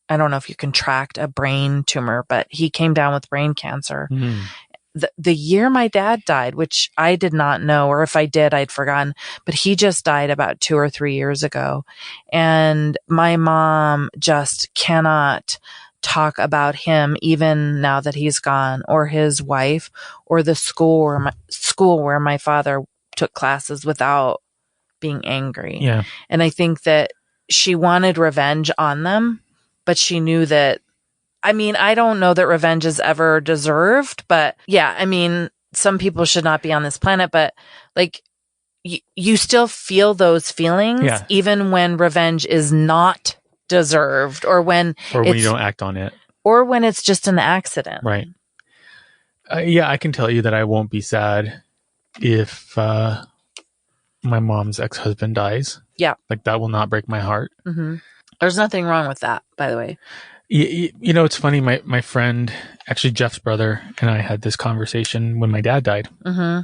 I don't know if you contract a brain tumor, but he came down with brain cancer. The year my dad died, which I did not know, or if I did, I'd forgotten, but he just died about 2 or 3 years ago. And my mom just cannot talk about him, even now that he's gone, or his wife, or the school where my father took classes, without being angry. Yeah. And I think that she wanted revenge on them, but she knew that, I mean, I don't know that revenge is ever deserved, but yeah, I mean, some people should not be on this planet, but like, you still feel those feelings, even when revenge is not deserved, or when you don't act on it, or when it's just an accident. Right. Yeah, I can tell you that I won't be sad if my mom's ex-husband dies. Yeah. Like, that will not break my heart. Mm-hmm. There's nothing wrong with that, by the way. You know, it's funny. My friend, actually Jeff's brother, and I had this conversation when my dad died. Mm-hmm.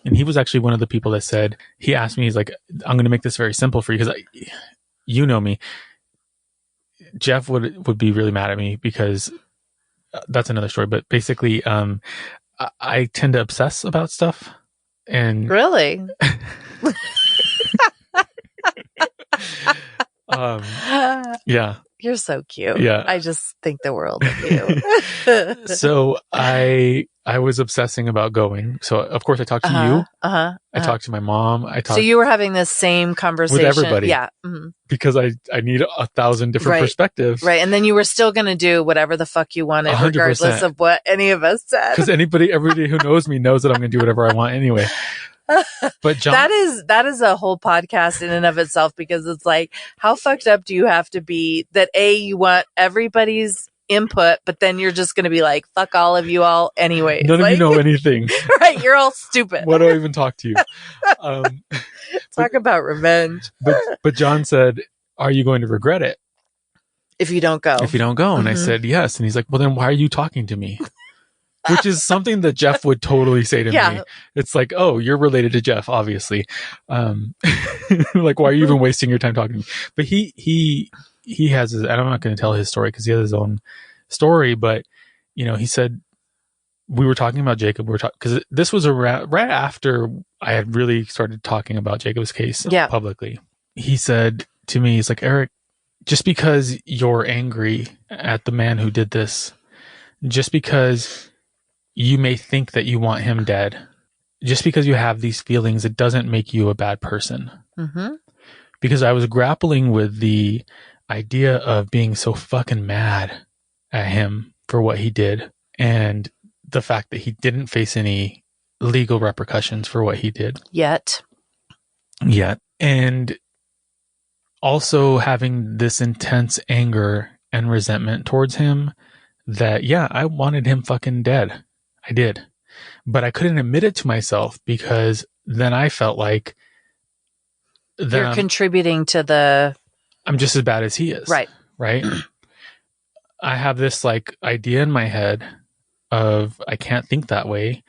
And he was actually one of the people that said, he asked me, he's like, I'm going to make this very simple for you, because you know me. Jeff would be really mad at me, because that's another story. But basically, I tend to obsess about stuff. And really, yeah, you're so cute. Yeah, I just think the world of you. So I was obsessing about going. So of course I talked to you. I talked to my mom. So you were having this same conversation with everybody. Yeah. Mm-hmm. Because I need 1,000 different perspectives. Right. And then you were still going to do whatever the fuck you wanted, 100%. Regardless of what any of us said. Because everybody who knows me knows that I'm going to do whatever I want anyway. But John, that is a whole podcast in and of itself, because it's like, how fucked up do you have to be that you want everybody's input, but then you're just going to be like, fuck all of you all anyway. None of you know anything. Right. You're all stupid. Why do I even talk to you? Talk about revenge. But John said, are you going to regret it if you don't go? Mm-hmm. And I said, yes. And he's like, well, then why are you talking to me? Which is something that Jeff would totally say to me. It's like, oh, you're related to Jeff, obviously. Like, why are you even wasting your time talking to me? But he has his, and I'm not going to tell his story because he has his own story, but you know, he said, we were talking about Jacob. Because this was around right after I had really started talking about Jacob's case publicly. He said to me, he's like, Eric, just because you're angry at the man who did this, just because you may think that you want him dead, just because you have these feelings, it doesn't make you a bad person. Mm-hmm. Because I was grappling with the idea of being so fucking mad at him for what he did, and the fact that he didn't face any legal repercussions for what he did yet. And also having this intense anger and resentment towards him that, I wanted him fucking dead. I did. But I couldn't admit it to myself, because then I felt like you're contributing to I'm just as bad as he is. Right. I have this like idea in my head of I can't think that way,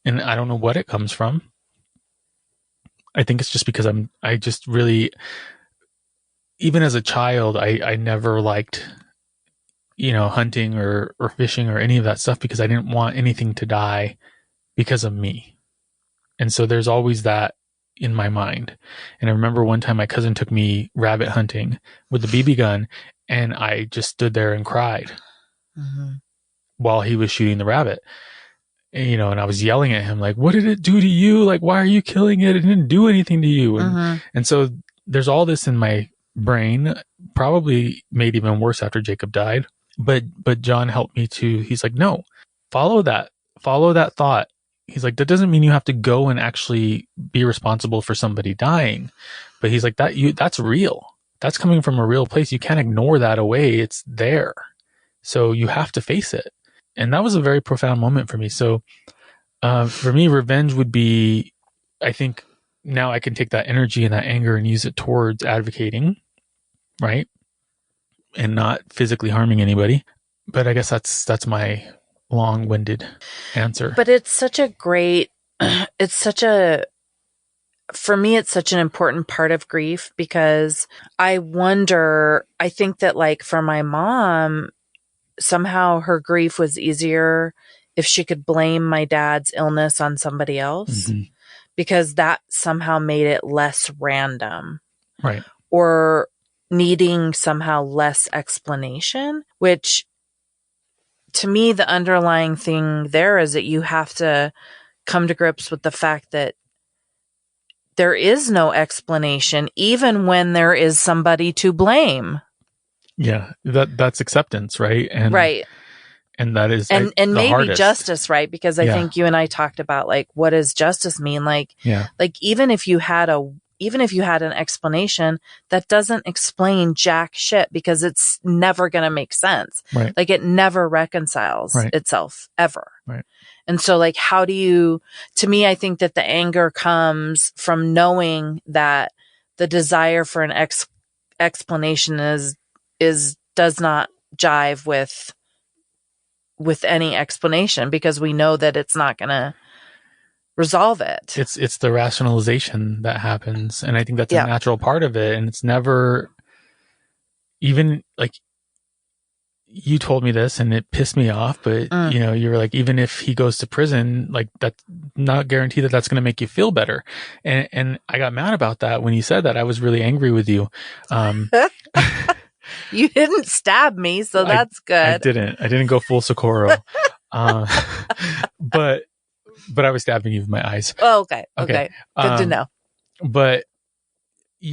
and I don't know what it comes from. I think it's just because I just really, even as a child, I never liked, hunting or fishing or any of that stuff, because I didn't want anything to die because of me. And so there's always that, in my mind. And I remember one time my cousin took me rabbit hunting with the BB gun, and I just stood there and cried while he was shooting the rabbit. And, and I was yelling at him, like, what did it do to you? Like, why are you killing it? It didn't do anything to you. And so there's all this in my brain, probably made even worse after Jacob died. But John helped me he's like, no, follow that thought. He's like, that doesn't mean you have to go and actually be responsible for somebody dying. But he's like, that's real. That's coming from a real place. You can't ignore that away. It's there. So you have to face it. And that was a very profound moment for me. So for me, revenge would be, I think now I can take that energy and that anger and use it towards advocating, right? And not physically harming anybody. But I guess that's my long-winded answer. But it's such a great, for me, it's such an important part of grief, because I think that like for my mom, somehow her grief was easier if she could blame my dad's illness on somebody else, because that somehow made it less random. Right. Or needing somehow less explanation, which to me, the underlying thing there is that you have to come to grips with the fact that there is no explanation, even when there is somebody to blame. Yeah, that's acceptance, right? And right. And that is and maybe hardest. Justice, right? Because I think you and I talked about like, what does justice mean? Like, like even if you had an explanation, that doesn't explain jack shit, because it's never going to make sense. Right. Like it never reconciles itself ever. Right. And so like, to me, I think that the anger comes from knowing that the desire for an explanation does not jive with any explanation, because we know that it's not going to resolve it. It's the rationalization that happens, and I think that's a natural part of it. And it's never, even like you told me this and it pissed me off, but you were like, even if he goes to prison, like that's not guaranteed that that's going to make you feel better. And I got mad about that when you said that. I was really angry with you. You didn't stab me, so that's good. I didn't go full Socorro. But I was stabbing you with my eyes. Oh, okay. Good to know. But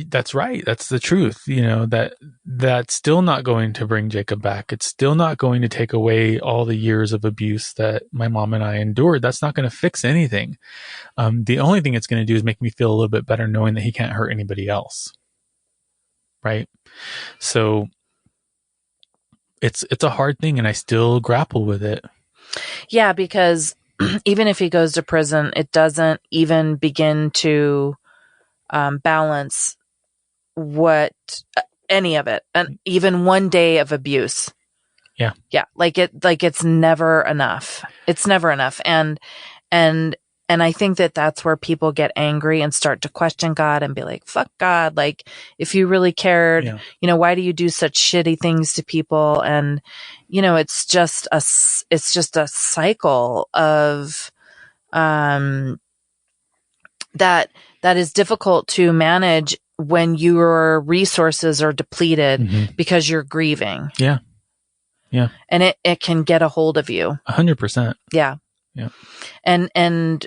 that's right. That's the truth. That's still not going to bring Jacob back. It's still not going to take away all the years of abuse that my mom and I endured. That's not going to fix anything. The only thing it's going to do is make me feel a little bit better knowing that he can't hurt anybody else. Right? So it's a hard thing, and I still grapple with it. Yeah, because even if he goes to prison, it doesn't even begin to balance any of it, and even one day of abuse. Yeah. Like it's never enough. It's never enough. And I think that that's where people get angry and start to question God and be like, fuck God. Like, if you really cared, why do you do such shitty things to people? And, it's just a cycle of, that is difficult to manage when your resources are depleted because you're grieving. Yeah. Yeah. And it can get a hold of you. 100%. Yeah. Yeah. And,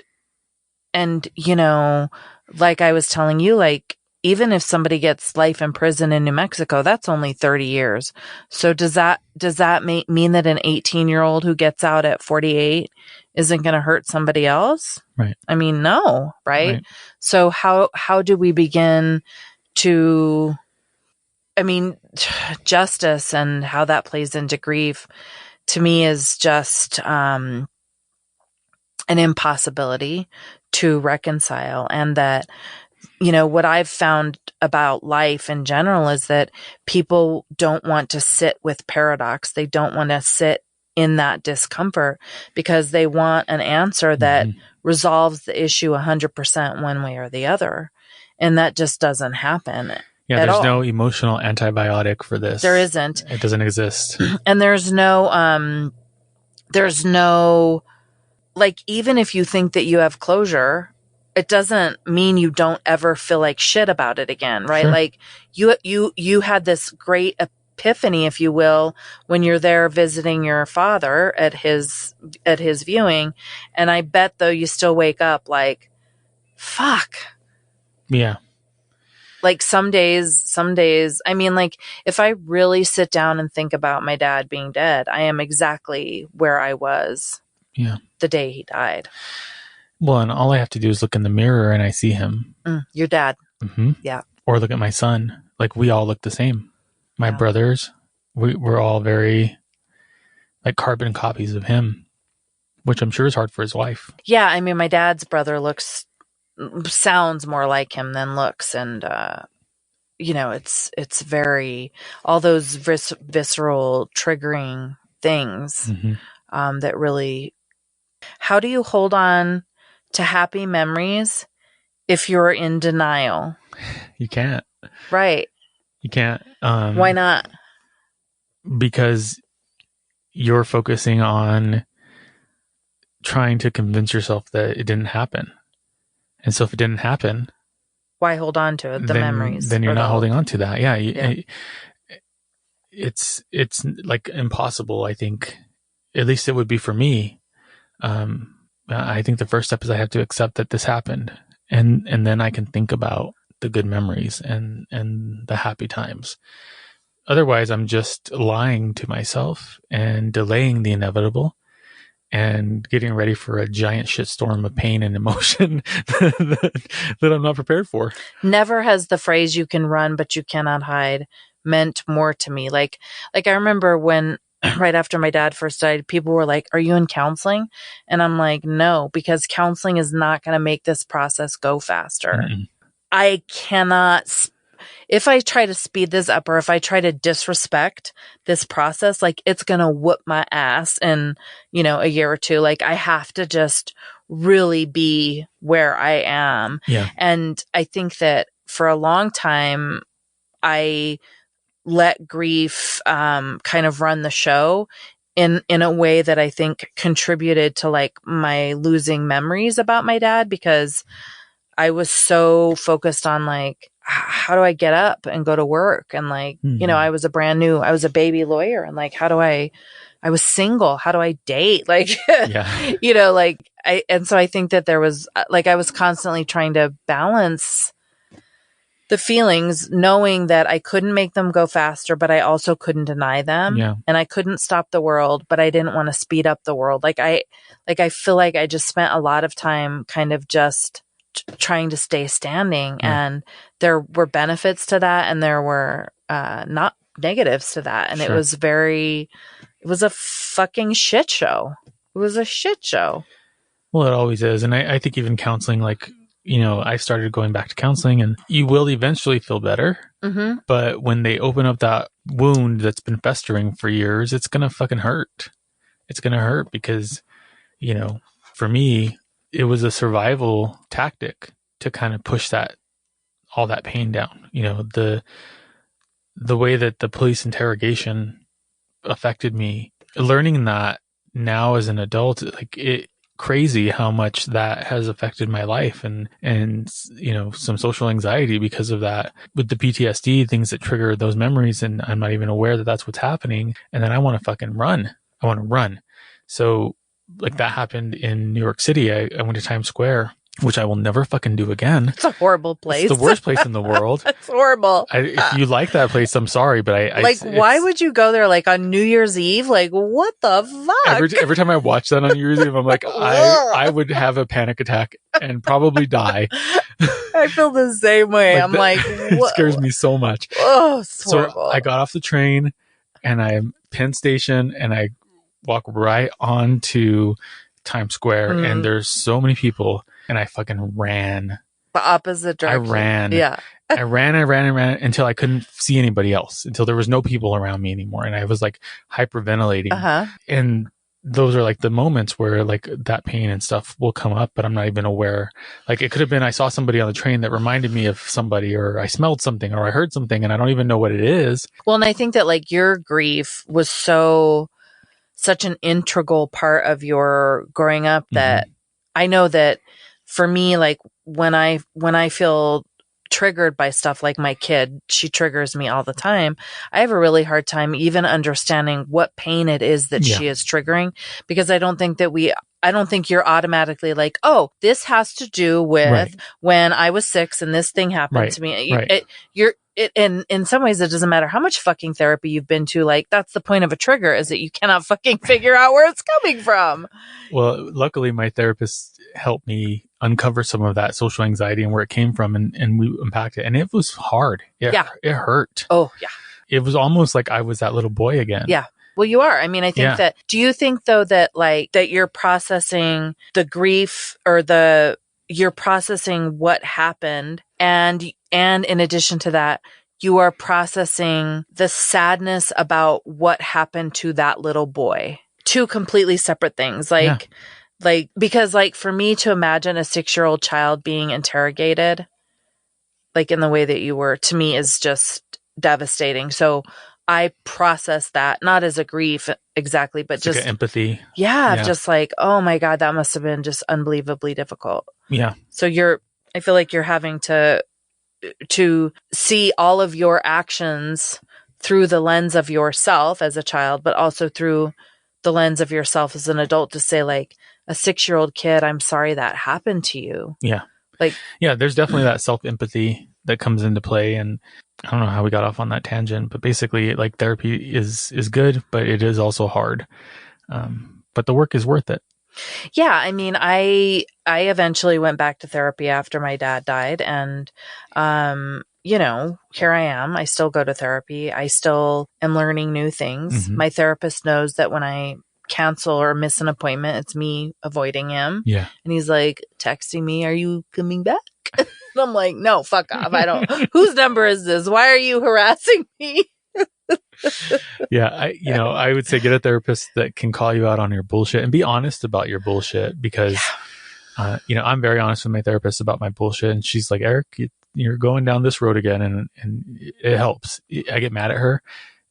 like I was telling you, like, even if somebody gets life in prison in New Mexico, that's only 30 years. So does that mean that an 18-year-old who gets out at 48 isn't going to hurt somebody else? Right. I mean, no, right? So how do we begin to, justice and how that plays into grief, to me, is just, an impossibility to reconcile. And that, what I've found about life in general is that people don't want to sit with paradox. They don't want to sit in that discomfort because they want an answer that resolves the issue 100% one way or the other. And that just doesn't happen. Yeah, there's no emotional antibiotic for this. There isn't. It doesn't exist. And there's no, like, even if you think that you have closure, it doesn't mean you don't ever feel like shit about it again, right? Sure. Like you had this great epiphany, if you will, when you're there visiting your father at his viewing. And I bet though you still wake up like, fuck. Yeah. Like some days, I mean, like if I really sit down and think about my dad being dead, I am exactly where I was the day he died. Well, and all I have to do is look in the mirror and I see him. Your dad. Mm-hmm. Yeah. Or look at my son. Like we all look the same. My brothers, we're all very like carbon copies of him, which I'm sure is hard for his wife. Yeah. I mean, my dad's brother sounds more like him than looks. And, it's very, all those visceral triggering things, that really, how do you hold on to happy memories if you're in denial? You can't. Right. You can't. Why not? Because you're focusing on trying to convince yourself that it didn't happen. And so if it didn't happen, why hold on to it? The memories. Then you're not holding on to that. Yeah. It's like impossible. I think, at least it would be for me. I think the first step is I have to accept that this happened, and then I can think about the good memories and the happy times. Otherwise, I'm just lying to myself and delaying the inevitable and getting ready for a giant shitstorm of pain and emotion that I'm not prepared for. Never has the phrase "you can run, but you cannot hide" meant more to me. Like I remember when right after my dad first died, people were like, "Are you in counseling?" And I'm like, "No, because counseling is not going to make this process go faster." Mm-mm. I cannot, if I try to speed this up or if I try to disrespect this process, like it's going to whoop my ass in, a year or two. Like I have to just really be where I am. Yeah. And I think that for a long time, I let grief kind of run the show in a way that I think contributed to like my losing memories about my dad, because I was so focused on like, how do I get up and go to work? And like, I was a baby lawyer, and like, I was single. How do I date? Like, and so I think that there was like, I was constantly trying to balance the feelings, knowing that I couldn't make them go faster, but I also couldn't deny them. Yeah. And I couldn't stop the world, but I didn't want to speed up the world. Like I feel like I just spent a lot of time kind of just trying to stay standing, and there were benefits to that, and there were not negatives to that. And Sure. it was a fucking shit show. It was a shit show. Well, it always is. And I think even counseling, like, I started going back to counseling, and you will eventually feel better. Mm-hmm. But when they open up that wound that's been festering for years, it's going to fucking hurt. It's going to hurt because, for me, it was a survival tactic to kind of push all that pain down. The way that the police interrogation affected me, learning that now as an adult, like crazy how much that has affected my life, and some social anxiety because of that, with the PTSD, things that trigger those memories, and I'm not even aware that that's what's happening. And then I want to fucking run. I want to run. So like that happened in New York City. I went to Times Square, which I will never fucking do again. It's a horrible place. It's the worst place in the world. It's horrible. If you like that place, I'm sorry, but why would you go there like on New Year's Eve? Like, what the fuck? Every time I watch that on New Year's Eve, I'm like, I would have a panic attack and probably die. I feel the same way. I'm like, it scares me so much. Oh, it's horrible. So I got off the train, and I'm Penn Station, and I walk right onto Times Square, and there's so many people, and I fucking ran. The opposite direction. I ran. Yeah. I ran until I couldn't see anybody else, until there was no people around me anymore. And I was like hyperventilating. Uh-huh. And those are like the moments where like that pain and stuff will come up, but I'm not even aware. Like it could have been I saw somebody on the train that reminded me of somebody, or I smelled something, or I heard something, and I don't even know what it is. Well, and I think that like your grief was such an integral part of your growing up that I know that for me, like when I feel triggered by stuff, like my kid, she triggers me all the time. I have a really hard time even understanding what pain it is that she is triggering, because I don't think you're automatically like, oh, this has to do with when I was 6 and this thing happened to me. And in some ways, it doesn't matter how much fucking therapy you've been to. Like, that's the point of a trigger, is that you cannot fucking figure out where it's coming from. Well, luckily my therapist helped me uncover some of that social anxiety and where it came from, and we unpacked it, and it was hard. It hurt. Oh yeah. It was almost like I was that little boy again. Yeah. Well, you are. I mean, I think that, do you think though that that you're processing the grief, or you're processing what happened, and in addition to that, you are processing the sadness about what happened to that little boy? Two completely separate things. Because for me to imagine a 6-year-old child being interrogated, like in the way that you were, to me is just devastating. So I process that not as a grief exactly, but it's just like empathy. Yeah. Just like, oh my God, that must have been just unbelievably difficult. Yeah. So I feel like you're having to see all of your actions through the lens of yourself as a child, but also through the lens of yourself as an adult, to say, like, a 6-year-old kid, I'm sorry that happened to you. Yeah. Like, yeah, there's definitely that self-empathy that comes into play. And I don't know how we got off on that tangent, but basically, like, therapy is good, but it is also hard. But the work is worth it. Yeah. I mean, I eventually went back to therapy after my dad died, and, here I am. I still go to therapy. I still am learning new things. Mm-hmm. My therapist knows that when I cancel or miss an appointment, it's me avoiding him. Yeah. And he's like texting me, "Are you coming back?" And I'm like, "No, fuck off. I don't, whose number is this? Why are you harassing me?" Yeah. I would say get a therapist that can call you out on your bullshit and be honest about your bullshit, because, I'm very honest with my therapist about my bullshit, and she's like, "Eric, you're going down this road again." And it helps. I get mad at her,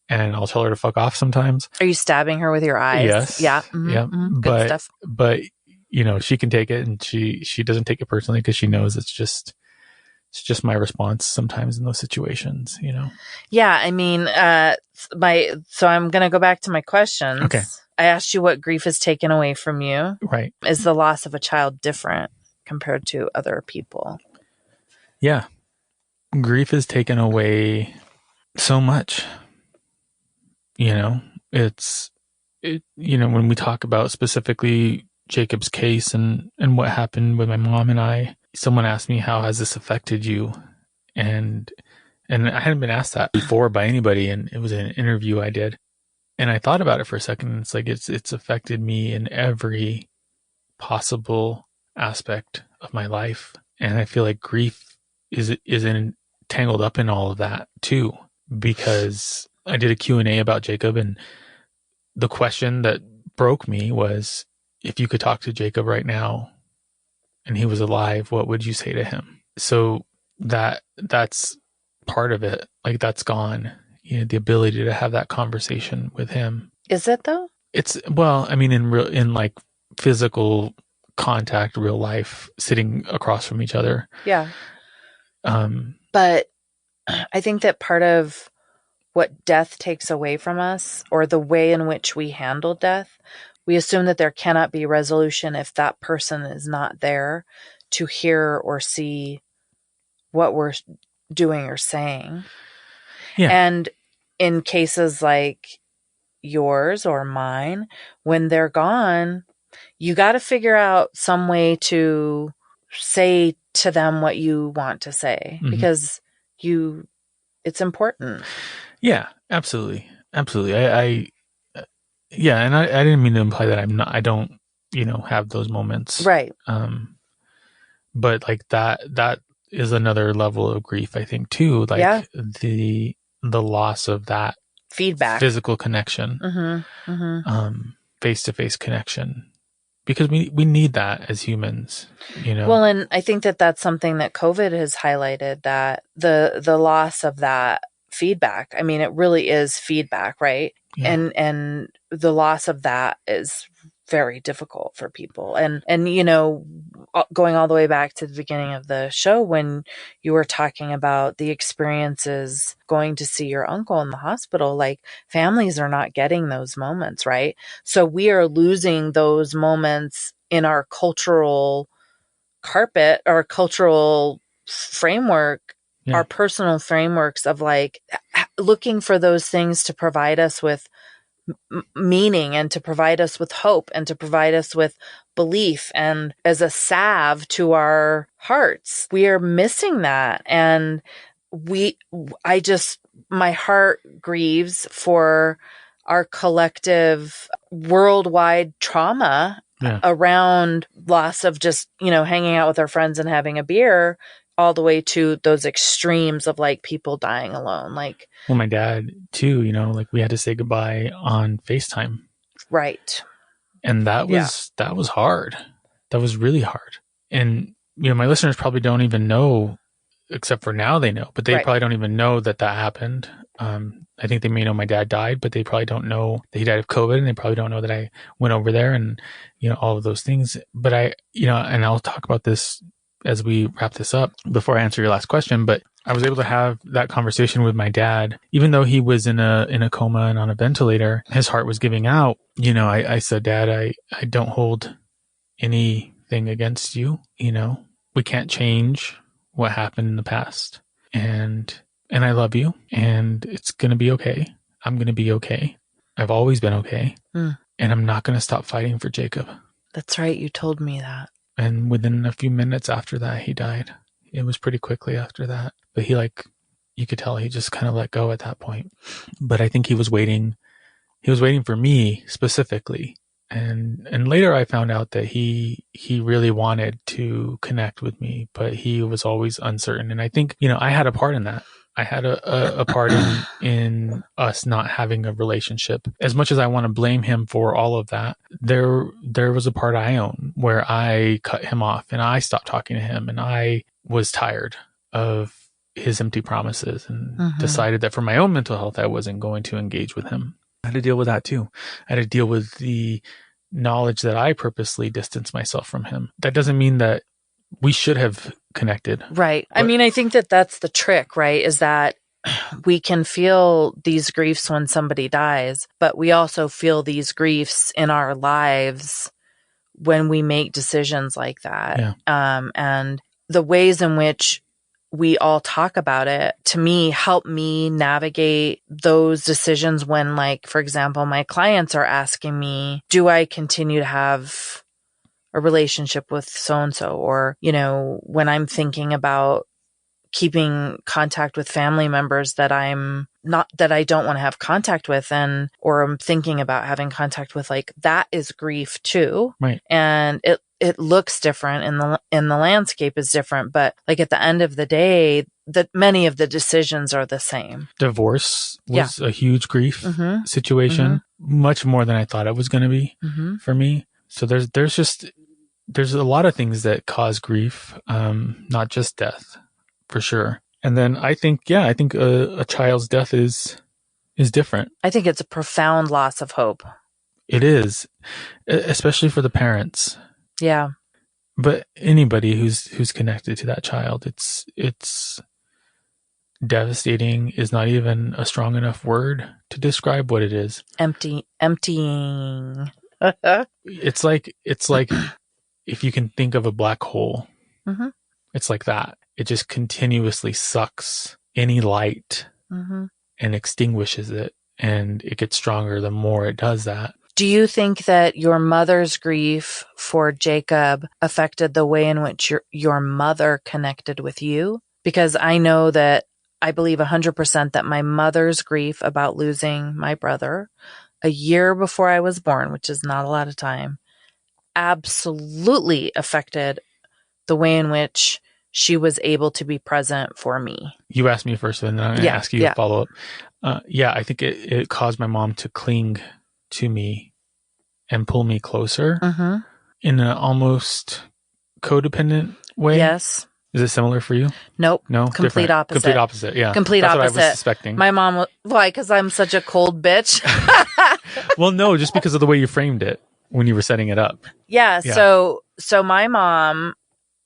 and I'll tell her to fuck off sometimes. Are you stabbing her with your eyes? Yes. Yeah. Mm-hmm, yeah. Mm-hmm. Good stuff. But she can take it, and she doesn't take it personally, because she knows it's just my response sometimes in those situations, Yeah. I mean, so I'm going to go back to my questions. Okay. I asked you what grief is taken away from you. Right. Is the loss of a child different compared to other people? Yeah. Grief is taken away so much. When we talk about specifically Jacob's case and what happened with my mom and I, someone asked me, how has this affected you? And I hadn't been asked that before by anybody, and it was an interview I did. And I thought about it for a second, and it's like, it's affected me in every possible aspect of my life. And I feel like grief is tangled up in all of that too, because I did a Q&A about Jacob, and the question that broke me was, if you could talk to Jacob right now and he was alive, what would you say to him? So that's part of it. Like, that's gone. The ability to have that conversation with him. Is it though? It's, well, I mean, in like physical contact, real life, sitting across from each other. Yeah. But I think that part of what death takes away from us, or the way in which we handle death, we assume that there cannot be resolution if that person is not there to hear or see what we're doing or saying. Yeah. And in cases like yours or mine, when they're gone, you got to figure out some way to say to them what you want to say, mm-hmm. because it's important. Yeah, absolutely. Absolutely. I didn't mean to imply that I don't, have those moments. Right. But like that is another level of grief, I think, too. Like, the loss of that feedback, physical connection, mm-hmm. Mm-hmm. Face-to-face connection, because we need that as humans, Well, and I think that that's something that COVID has highlighted, that the loss of that feedback. I mean, it really is feedback, right? Yeah. And the loss of that is very difficult for people. And, going all the way back to the beginning of the show, when you were talking about the experiences going to see your uncle in the hospital, like families are not getting those moments, right? So we are losing those moments in our cultural carpet, our cultural framework, our personal frameworks of like looking for those things to provide us with meaning and to provide us with hope and to provide us with belief and as a salve to our hearts. We are missing that. And my heart grieves for our collective worldwide trauma around loss of just, hanging out with our friends and having a beer, all the way to those extremes of like people dying alone. Like, well, my dad too, like we had to say goodbye on FaceTime. Right. And that was hard. That was really hard. And, my listeners probably don't even know, except for now they know, but they probably don't even know that happened. I think they may know my dad died, but they probably don't know that he died of COVID, and they probably don't know that I went over there and, all of those things. But and I'll talk about this as we wrap this up before I answer your last question, but I was able to have that conversation with my dad, even though he was in a coma and on a ventilator. His heart was giving out. I said, Dad, I don't hold anything against you. We can't change what happened in the past, and I love you, and it's going to be okay. I'm going to be okay. I've always been okay. And I'm not going to stop fighting for Jacob. That's right. You told me that. And within a few minutes after that, he died. It was pretty quickly after that. But you could tell he just kind of let go at that point. But I think he was waiting. He was waiting for me specifically. And later I found out that he really wanted to connect with me, but he was always uncertain. And I think, I had a part in that. I had a part in us not having a relationship. As much as I want to blame him for all of that, there was a part I own where I cut him off and I stopped talking to him, and I was tired of his empty promises and decided that for my own mental health, I wasn't going to engage with him. I had to deal with that too. I had to deal with the knowledge that I purposely distanced myself from him. That doesn't mean that we should have connected. Right. I mean, I think that that's the trick, right? Is that we can feel these griefs when somebody dies, but we also feel these griefs in our lives when we make decisions like that. Yeah. And the ways in which we all talk about it, to me, help me navigate those decisions when, like, for example, my clients are asking me, do I continue to have a relationship with so-and-so? Or, when I'm thinking about keeping contact with family members that I don't want to have contact with, or I'm thinking about having contact with, like, that is grief too. Right. And it looks different in the landscape is different, but like at the end of the day, many of the decisions are the same. Divorce was a huge grief situation, much more than I thought it was going to be for me. So there's a lot of things that cause grief, not just death, for sure. And then I think a child's death is different. I think it's a profound loss of hope. It is, especially for the parents. Yeah. But anybody who's connected to that child, it's devastating is not even a strong enough word to describe what it is. Emptying. It's like if you can think of a black hole, it's like that. It just continuously sucks any light and extinguishes it, and it gets stronger the more it does that. Do you think that your mother's grief for Jacob affected the way in which your mother connected with you? Because I know that I believe 100% that my mother's grief about losing my brother a year before I was born, which is not a lot of time, absolutely affected the way in which she was able to be present for me. You asked me first, and then I'm going to ask you a follow-up. I think it caused my mom to cling to me and pull me closer in an almost codependent way. Yes. Is it similar for you? Nope. No? Complete different. opposite. Complete opposite, yeah. Complete That's opposite. What I was suspecting. My mom, why? Because I'm such a cold bitch? Well, no, just because of the way you framed it. when you were setting it up. Yeah. So my mom,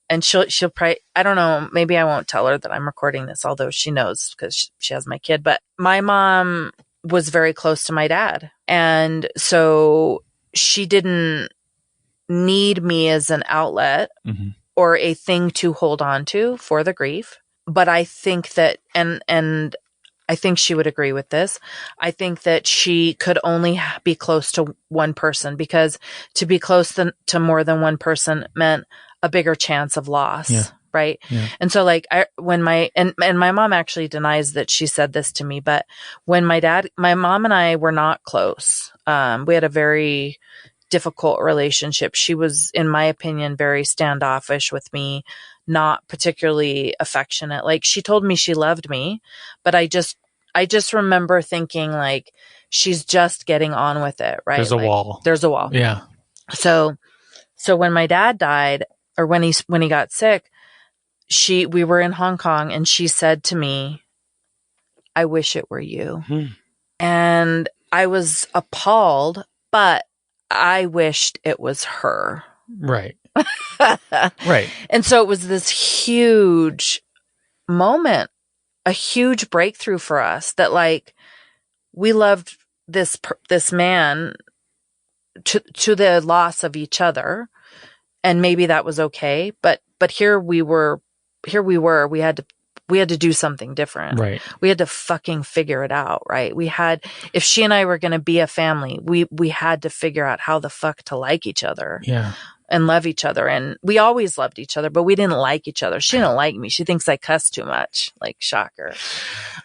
and she'll probably, I don't know, maybe I won't tell her that I'm recording this, although she knows because she has my kid. But my mom was very close to my dad. And so she didn't need me as an outlet or a thing to hold on to for the grief. But I think that, and I think she would agree with this. I think that she could only be close to one person, because to be close to more than one person meant a bigger chance of loss. Yeah. Right. Yeah. And so like when my mom actually denies that she said this to me, but when my mom and I were not close. We had a very difficult relationship. She was, in my opinion, very standoffish with me, not particularly affectionate. Like, she told me she loved me, but I just remember thinking like, she's just getting on with it. Right. There's a wall. There's a wall. Yeah. So when my dad died, or when he got sick, we were in Hong Kong, and she said to me, "I wish it were you." And I was appalled, but I wished it was her. Right. Right. And so it was this huge moment, a huge breakthrough for us, that like, we loved this man to the loss of each other. And maybe that was okay. But here we were, we had to do something different. Right. We had to fucking figure it out. Right. If she and I were going to be a family, we had to figure out how the fuck to like each other. Yeah. And love each other. And we always loved each other, but we didn't like each other. She didn't like me. She thinks I cuss too much. Like, shocker.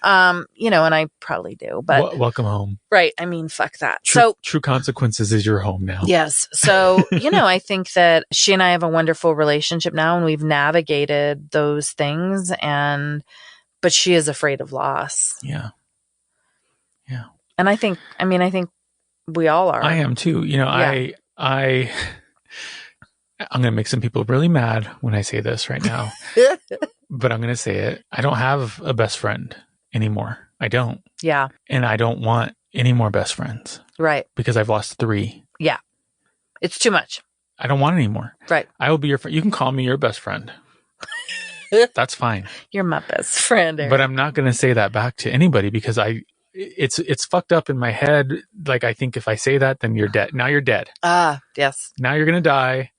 And I probably do, but welcome home. Right. I mean, fuck that. True Consequences is your home now. Yes. So, I think that she and I have a wonderful relationship now, and we've navigated those things, but she is afraid of loss. Yeah. Yeah. And I think we all are. I am too. I'm going to make some people really mad when I say this right now, but I'm going to say it. I don't have a best friend anymore. I don't. Yeah. And I don't want any more best friends. Right. Because I've lost 3. Yeah. It's too much. I don't want any more. Right. I will be your friend. You can call me your best friend. That's fine. You're my best friend, Eric. But I'm not going to say that back to anybody, because it's fucked up in my head. Like, I think if I say that, then you're dead. Now you're dead. Yes. Now you're going to die.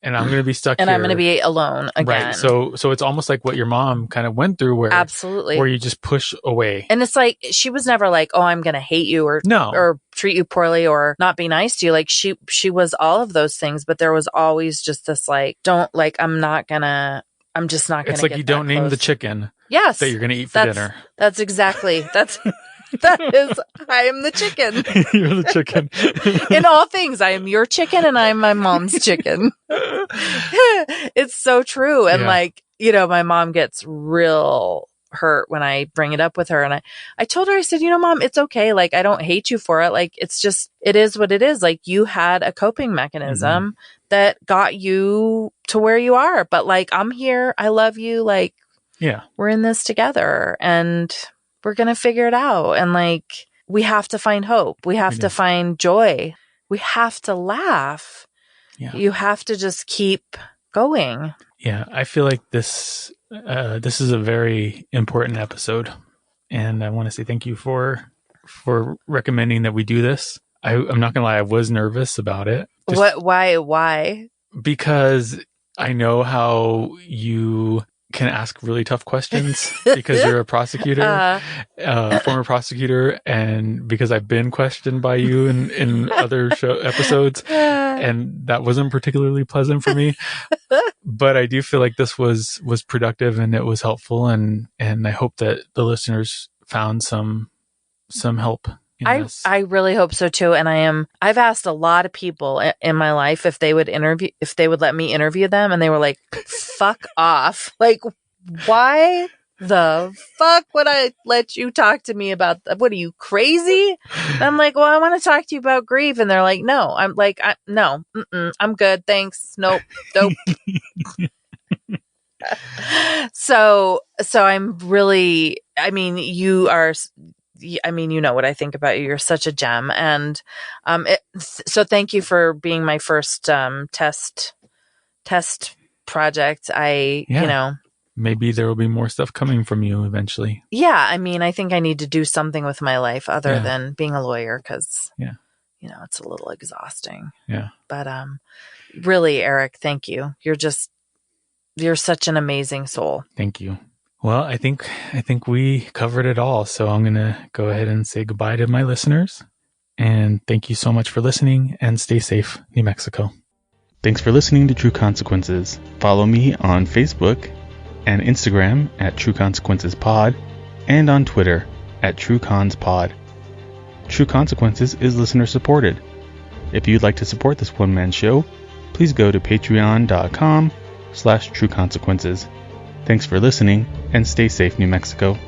And I'm going to be stuck and here. I'm going to be alone again. Right. So it's almost like what your mom kind of went through, where absolutely, where you just push away. And it's like, she was never like, "Oh, I'm going to hate you," or treat you poorly, or not be nice to you. Like, she was all of those things, but there was always just this like, I'm just not going to. It's like, get you don't name close. The chicken. Yes. That you're going to eat for dinner. That's exactly. That is, I am the chicken. You're the chicken. In all things, I am your chicken, and I'm my mom's chicken. It's so true. And my mom gets real hurt when I bring it up with her. And I told her, I said, Mom, it's okay. Like, I don't hate you for it. Like, it's just, it is what it is. Like, you had a coping mechanism that got you to where you are. But like, I'm here. I love you. Like, yeah, we're in this together, and we're going to figure it out. And like, we have to find hope. We have to find joy. We have to laugh. Yeah. You have to just keep going. Yeah. I feel like this is a very important episode, and I want to say thank you for recommending that we do this. I'm not going to lie. I was nervous about it. Why? Because I know how you can ask really tough questions, because you're a prosecutor, former prosecutor, and because I've been questioned by you in other show episodes, and that wasn't particularly pleasant for me. But I do feel like this was productive, and it was helpful, and I hope that the listeners found some help. I really hope so too. And I've asked a lot of people in my life if they would let me interview them. And they were like, fuck off. Like, why the fuck would I let you talk to me about what are you, crazy? And I'm like, well, I want to talk to you about grief. And they're like, no. I'm like, no, I'm good. Thanks. Nope. So I'm really, I mean, I mean, you know what I think about you. You're such a gem. And so thank you for being my first test project. Maybe there will be more stuff coming from you eventually. Yeah, I mean, I think I need to do something with my life other than being a lawyer because, it's a little exhausting. Yeah. But really, Eric, thank you. You're such an amazing soul. Thank you. Well, I think we covered it all. So I'm going to go ahead and say goodbye to my listeners. And thank you so much for listening, and stay safe, New Mexico. Thanks for listening to True Consequences. Follow me on Facebook and Instagram at True Consequences Pod, and on Twitter at TrueConsPod. True Consequences is listener supported. If you'd like to support this one-man show, please go to patreon.com/TrueConsequences. Thanks for listening, and stay safe, New Mexico.